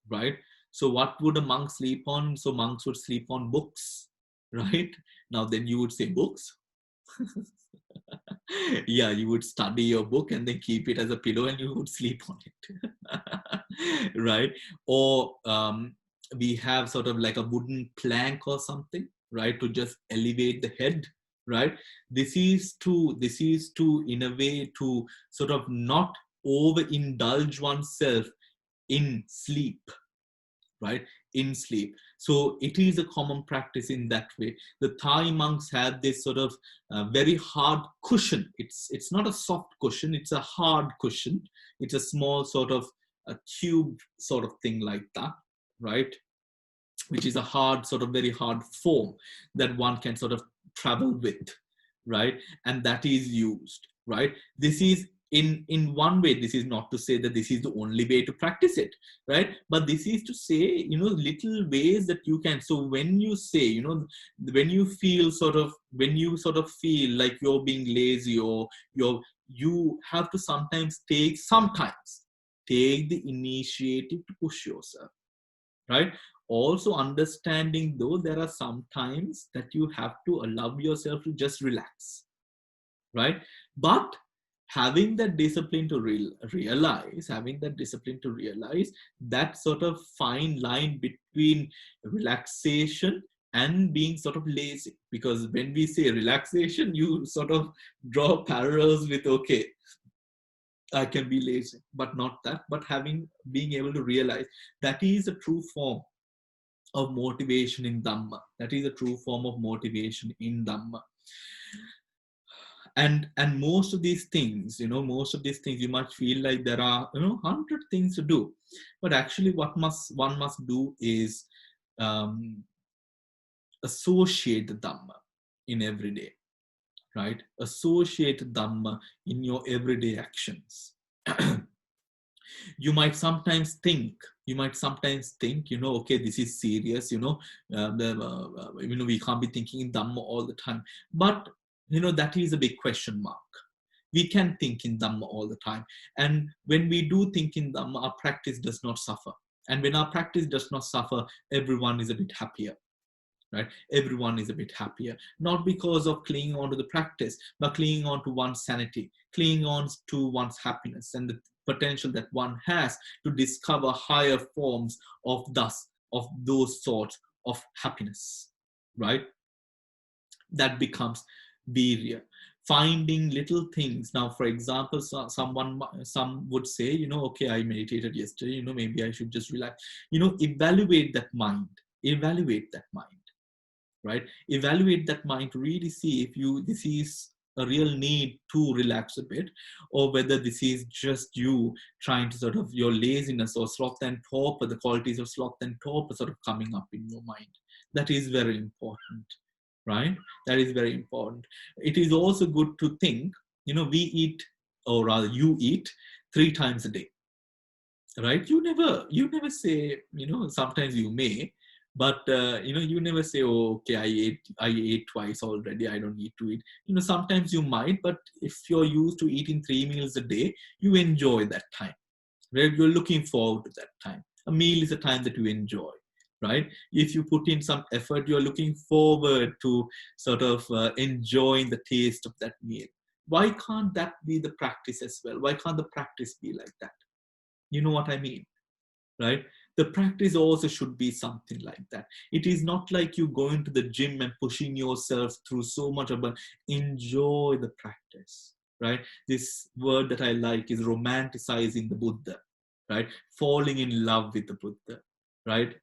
right? So what would a monk sleep on? So monks would sleep on books, right? Now then you would say books. Yeah, you would study your book and then keep it as a pillow and you would sleep on it. Right? Or we have sort of like a wooden plank or something, right, to just elevate the head, right? This is to in a way to sort of not overindulge oneself in sleep, right? In sleep. So it is a common practice in that way. The Thai monks have this sort of very hard cushion. It's not a soft cushion, it's a hard cushion. It's a small sort of a tube sort of thing like that, right? Which is a hard, sort of very hard form that one can sort of travel with, right? And that is used, right? This is in one way. This is not to say that this is the only way to practice it, right? But this is to say, little ways that you can. So when you say, when you sort of feel like you're being lazy, or you have to sometimes take the initiative to push yourself, right? Also understanding, though, there are some times that you have to allow yourself to just relax, right? But having that discipline to realize that sort of fine line between relaxation and being sort of lazy. Because when we say relaxation, you sort of draw parallels with, okay, I can be lazy, but not that. But being able to realize that is a true form of motivation in Dhamma. That is a true form of motivation in Dhamma. And most of these things, you might feel like there are 100 things to do, but actually what one must do is associate the Dhamma in every day, right? Associate Dhamma in your everyday actions. You might sometimes think, okay, this is serious, we can't be thinking in Dhamma all the time. But, that is a big question mark. We can think in Dhamma all the time. And when we do think in Dhamma, our practice does not suffer. And when our practice does not suffer, everyone is a bit happier. Right? Everyone is a bit happier, not because of clinging on to the practice, but clinging on to one's sanity, clinging on to one's happiness and the potential that one has to discover higher forms of those sorts of happiness, right? That becomes virya. Finding little things. Now, for example, some would say, okay, I meditated yesterday, maybe I should just relax. Evaluate that mind. Right? Evaluate that mind to really see if this is a real need to relax a bit, or whether this is just you trying to sort of your laziness or sloth and torpor, the qualities of sloth and torpor sort of coming up in your mind. That is very important, right? That is very important. It is also good to think, we eat, or rather you eat 3 times a day, right? You never say, sometimes you may, but you never say, oh, okay, I ate twice already, I don't need to eat. Sometimes you might, but if you're used to eating 3 meals a day, you enjoy that time, right? You're looking forward to that time. A meal is a time that you enjoy, right? If you put in some effort, you're looking forward to sort of enjoying the taste of that meal. Why can't that be the practice as well? Why can't the practice be like that? You know what I mean, right? The practice also should be something like that. It is not like you going to the gym and pushing yourself through so much of, but enjoy the practice, right? This word that I like is romanticizing the Buddha, right? Falling in love with the Buddha, right?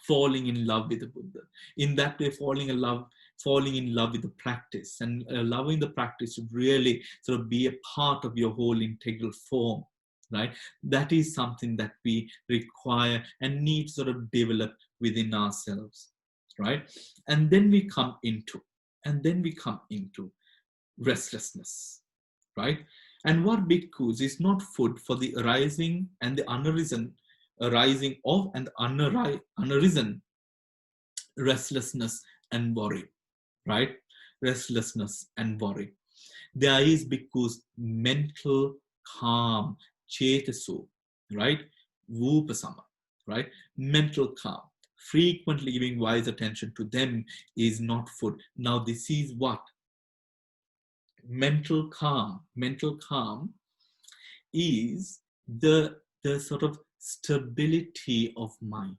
Falling in love with the Buddha. In that way, falling in love with the practice, and loving the practice should really sort of be a part of your whole integral form, right? That is something that we require and need to sort of develop within ourselves, right? And then we come into, restlessness, right? And what bhikkhus is not food for the arising and the unarisen, arising of and unarisen restlessness and worry, right? Restlessness and worry. There is bhikkhu's mental calm, chetasu, right? Vupasama, right? Mental calm. Frequently giving wise attention to them is not food. Now, this is what? Mental calm. Mental calm is the sort of stability of mind,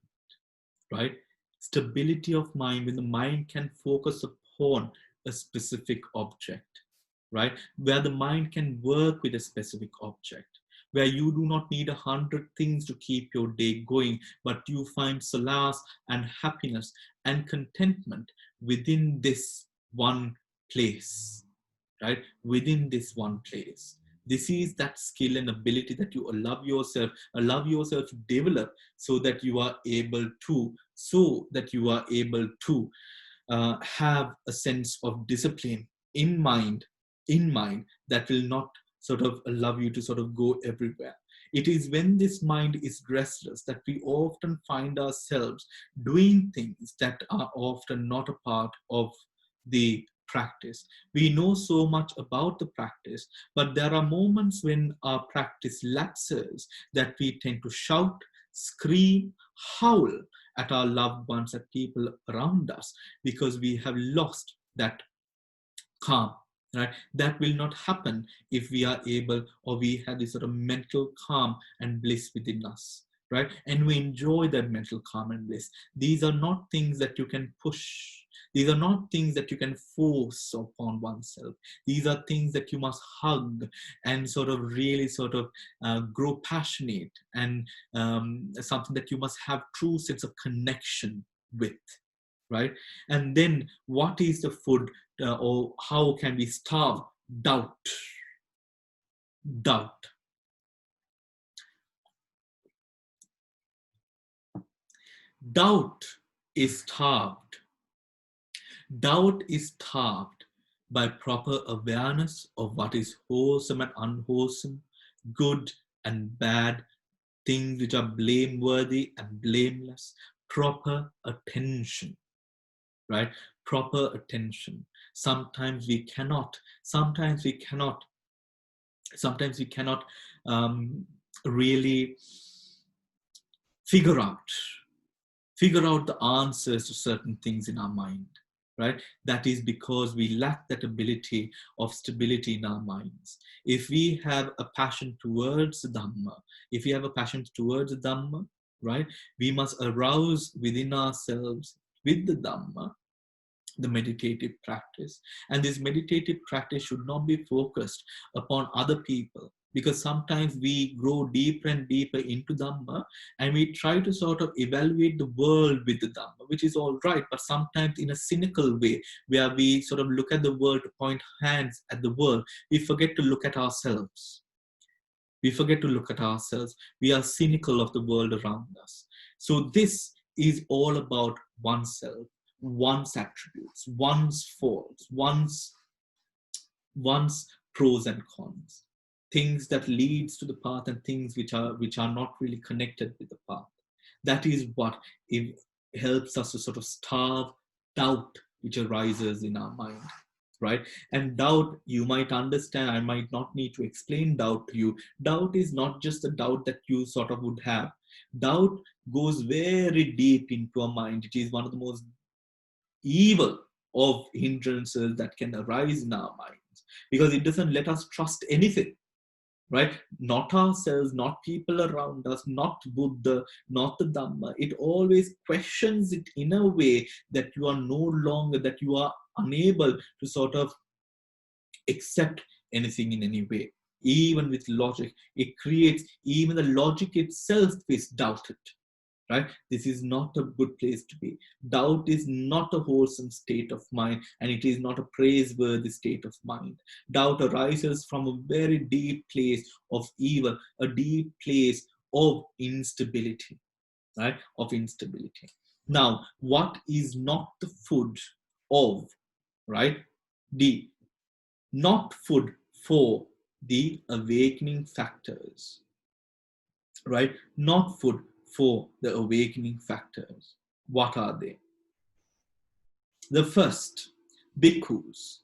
right? Stability of mind, when the mind can focus upon a specific object, right? Where the mind can work with a specific object, where you do not need 100 things to keep your day going, but you find solace and happiness and contentment within this one place, right? Within this one place. This is that skill and ability that you allow yourself to develop, so that you are able to have a sense of discipline in mind, that will not sort of allow you to sort of go everywhere. It is when this mind is restless that we often find ourselves doing things that are often not a part of the practice. We know so much about the practice, but there are moments when our practice lapses, that we tend to shout, scream, howl at our loved ones, at people around us, because we have lost that calm, right? That will not happen if we are able, or we have this sort of mental calm and bliss within us, right? And we enjoy that mental calm and bliss. These are not things that you can push. These are not things that you can force upon oneself. These are things that you must hug and sort of really sort of grow passionate, and something that you must have true sense of connection with, right? And then what is the food, or how can we starve doubt? Doubt. Doubt is starved. Doubt is starved by proper awareness of what is wholesome and unwholesome, good and bad, things which are blameworthy and blameless. Proper attention, right? Proper attention. Sometimes we cannot really figure out the answers to certain things in our mind, right? That is because we lack that ability of stability in our minds. If we have a passion towards the Dhamma, right, we must arouse within ourselves, with the Dhamma, the meditative practice. And this meditative practice should not be focused upon other people, Because sometimes we grow deeper and deeper into Dhamma, and we try to sort of evaluate the world with the Dhamma, which is all right, but sometimes in a cynical way, where we sort of look at the world to point hands at the world. We forget to look at ourselves. We forget to look at ourselves. We are cynical of the world around us. So this is all about oneself, one's attributes, one's faults, one's pros and cons, things that leads to the path and things which are not really connected with the path. That is what it helps us to sort of starve doubt which arises in our mind, right? And doubt, you might understand, I might not need to explain doubt to you. Doubt is not just the doubt that you sort of would have. Doubt goes very deep into our mind. It is one of the most evil of hindrances that can arise in our minds, because it doesn't let us trust anything, right? Not ourselves, not people around us, not Buddha, not the Dhamma. It always questions it in a way that you are no longer, that you are unable to sort of accept anything in any way. Even with logic, it creates, even the logic itself is doubted, right? This is not a good place to be. Doubt is not a wholesome state of mind, and it is not a praiseworthy state of mind. Doubt arises from a very deep place of evil, a deep place of instability, right? Of instability. Now, what is not the food of, right? The not food for the awakening factors, right? Not food for the awakening factors. What are they? The first, bhikkhus.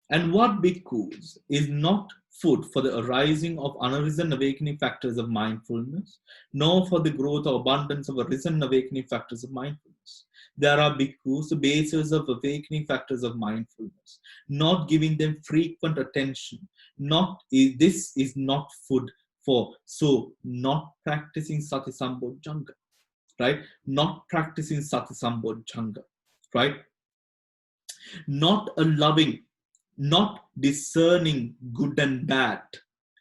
And what bhikkhus is not food for the arising of unarisen awakening factors of mindfulness, nor for the growth or abundance of arisen awakening factors of mindfulness. There are bhikkhus, the bases of awakening factors of mindfulness, not giving them frequent attention. This is not food for, so not practicing sati sambodjanga, right? Not practicing sati sambodjanga, right? Not a loving, not discerning good and bad,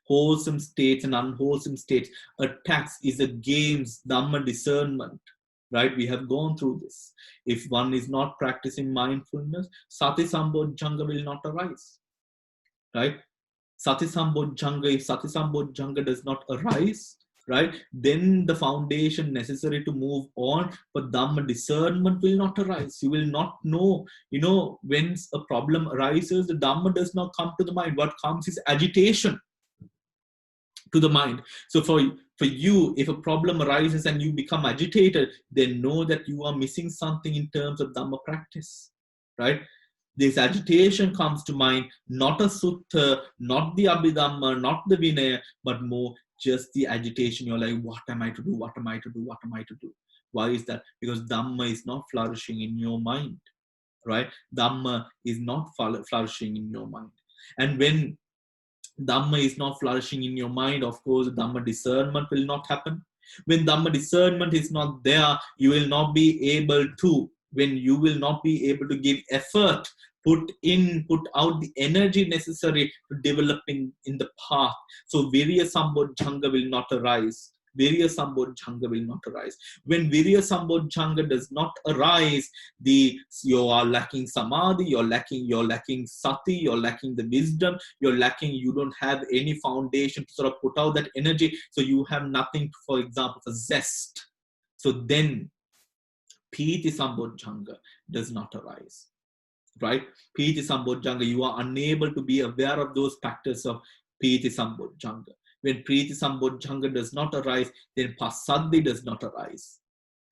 wholesome states and unwholesome states. A tax is against Dhamma discernment, right? We have gone through this. If one is not practicing mindfulness, Sati Sambodjanga will not arise, right? Sati Sambodjanga, if Sati Sambodjanga does not arise, right, then the foundation necessary to move on for Dhamma discernment will not arise. You will not know, when a problem arises, the Dhamma does not come to the mind. What comes is agitation to the mind. So for you, if a problem arises and you become agitated, then know that you are missing something in terms of Dhamma practice, right? This agitation comes to mind, not a sutta, not the abhidhamma, not the vinaya, but more just the agitation. You're like, what am I to do? What am I to do? What am I to do? Why is that? Because Dhamma is not flourishing in your mind, right? Dhamma is not flourishing in your mind. And when Dhamma is not flourishing in your mind, of course, Dhamma discernment will not happen. When Dhamma discernment is not there, you will not be able to, when you will not be able to give effort, put out the energy necessary to developing in the path. So Virya Sambodjanga will not arise. Virya Sambodjanga will not arise. When Virya Sambodjanga does not arise, you are lacking samadhi, you're lacking sati, you're lacking the wisdom, you don't have any foundation to sort of put out that energy. So you have nothing, for example, for zest. So then Piti Sambodjanga does not arise, right? Piti Sambodjanga, you are unable to be aware of those factors of Piti Sambodjanga. When Priti Sambodjanga does not arise, then Pasaddi does not arise,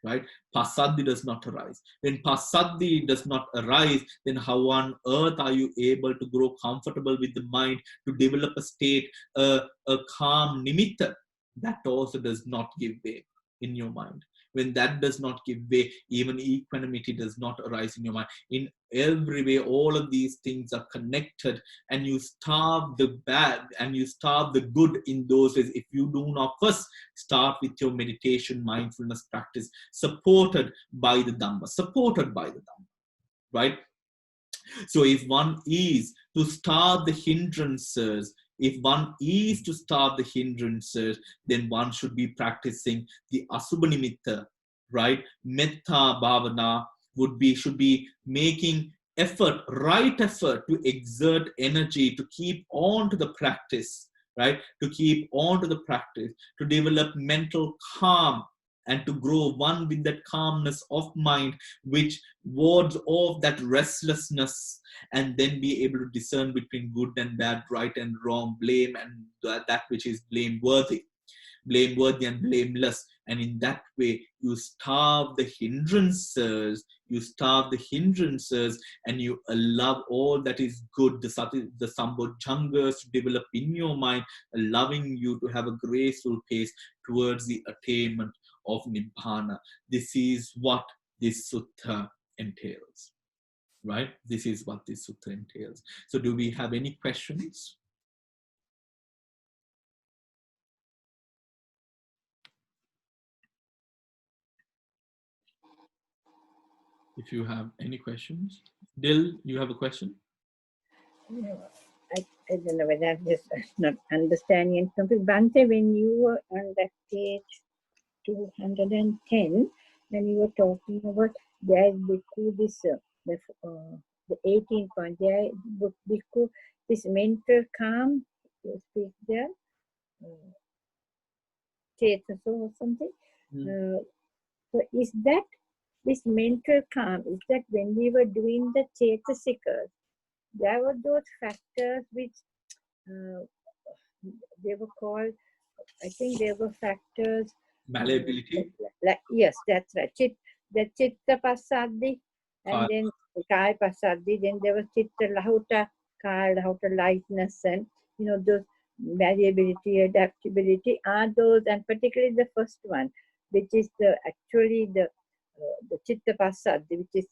right? Pasaddi does not arise. When Pasaddi does not arise, then how on earth are you able to grow comfortable with the mind, to develop a state, a calm nimitta? That also does not give way in your mind. When that does not give way, even equanimity does not arise in your mind. In every way, all of these things are connected, and you starve the bad and you starve the good in those ways. If you do not first start with your meditation, mindfulness practice, supported by the Dhamma, right? So if one is to starve the hindrances if one is to starve the hindrances, then one should be practicing the asubha right? Metta bhavana should be making effort, right effort to exert energy to keep on to the practice, right? To keep on to the practice, to develop mental calm and to grow one with that calmness of mind, which wards off that restlessness, and then be able to discern between good and bad, right and wrong, blame and that which is blameworthy and blameless. And in that way, you starve the hindrances, and you allow all that is good, the sambodhangas to develop in your mind, allowing you to have a graceful pace towards the attainment of Nibbana. This is what this sutta entails, right? This is what this sutta entails. So do we have any questions? If you have any questions. Dil, you have a question? I don't know whether I'm just not understanding something. Bante, when you were on that page 210, when you were talking about there is Bhikkhu, the 18th point, there Bhikkhu, this mental calm, you speak there, Chetaso or something. So is that this mental calm, is that when we were doing the Chetasikas, there were those factors which they were called, I think they were factors. Malleability? Yes, that's right. The Chitta Passaddi, and then Kaya Passaddi, then there was Chitta Lahuta, Kaya Lahuta, lightness, and those malleability, adaptability are those, and particularly the first one, which is actually the Chitta Passaddi, which is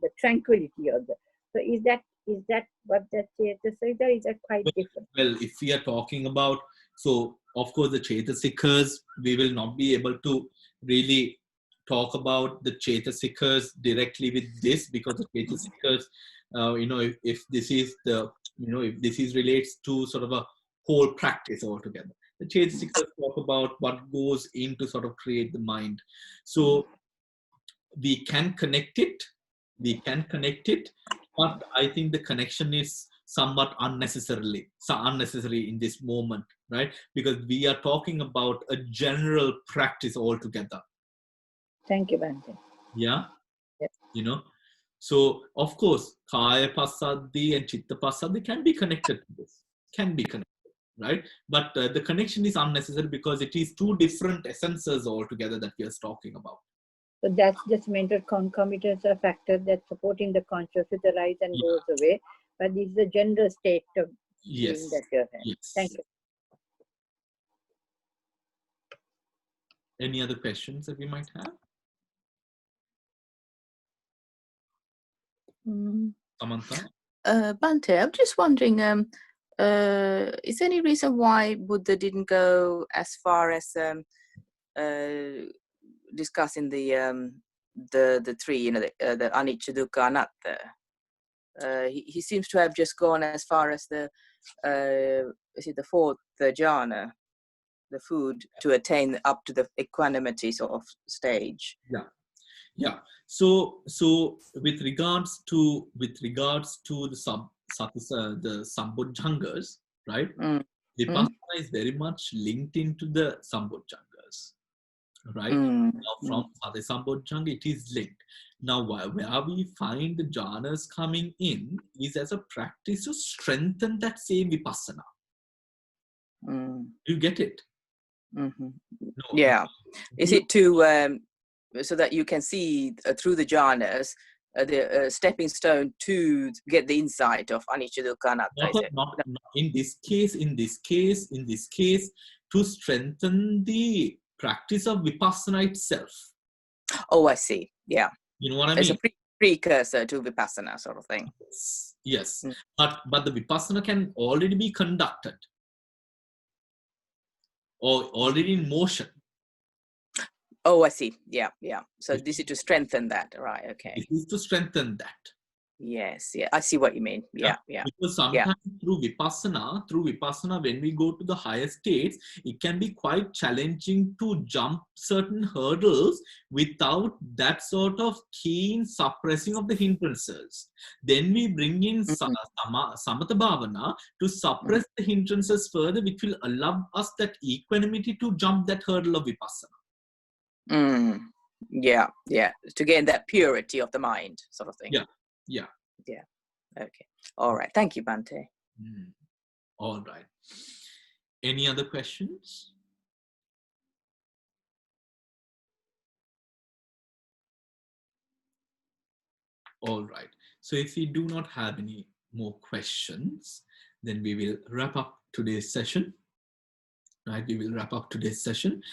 the tranquility of the. So is that what that Chetasika is? That quite different? Well, if we are talking about, so of course the Chetasikas, we will not be able to really talk about the Chetasikas directly with this, because the Chetasikas, if this is the, if this is relates to sort of a whole practice altogether. The Chetasikas talk about what goes in to sort of create the mind. So we can connect it, but I think the connection is somewhat unnecessary in this moment, right? Because we are talking about a general practice altogether. Thank you, Bante. Yeah. Yes. So of course, Kaya Passaddi and Chitta Passaddi can be connected to this, right? But the connection is unnecessary because it is two different essences altogether that we are talking about. So that's just mental concomitants, a factor that's supporting the conscious with the rise and goes away. But this is the general state of being that you're having. Yes. Thank you. Any other questions that we might have? Samantha? Bante, I'm just wondering, is there any reason why Buddha didn't go as far as discussing the three, the anicca, dukkha, anatta? He seems to have just gone as far as the fourth jhana, the food, to attain up to the equanimity sort of stage. Yeah. So with regards to the sambodhangas, right? Vipassana is very much linked into the sambodhangas, right? Now from Sambodhanga, it is linked. Now where we find the jhanas coming in is as a practice to strengthen that same vipassana. You get it? No. Yeah. Is it to so that you can see through the jhanas the stepping stone to get the insight of anicca, dukkha, anatta? Not in this case, to strengthen the practice of vipassana itself. Oh, I see. Yeah. You know what I mean? It's a precursor to vipassana sort of thing. Yes. But the vipassana can already be conducted or already in motion. Oh, I see. Yeah. So this is to strengthen that, right? Okay. This is to strengthen that. Yes, yeah, I see what you mean. Yeah, yeah. Because sometimes through vipassana, when we go to the higher states, it can be quite challenging to jump certain hurdles without that sort of keen suppressing of the hindrances. Then we bring in samatha bhavana to suppress the hindrances further, which will allow us that equanimity to jump that hurdle of vipassana. Yeah, yeah. To gain that purity of the mind, sort of thing. Yeah. Okay. All right. Thank you, Bhante. All right. Any other questions? All right. So if we do not have any more questions, then we will wrap up today's session. Right? We will wrap up today's session.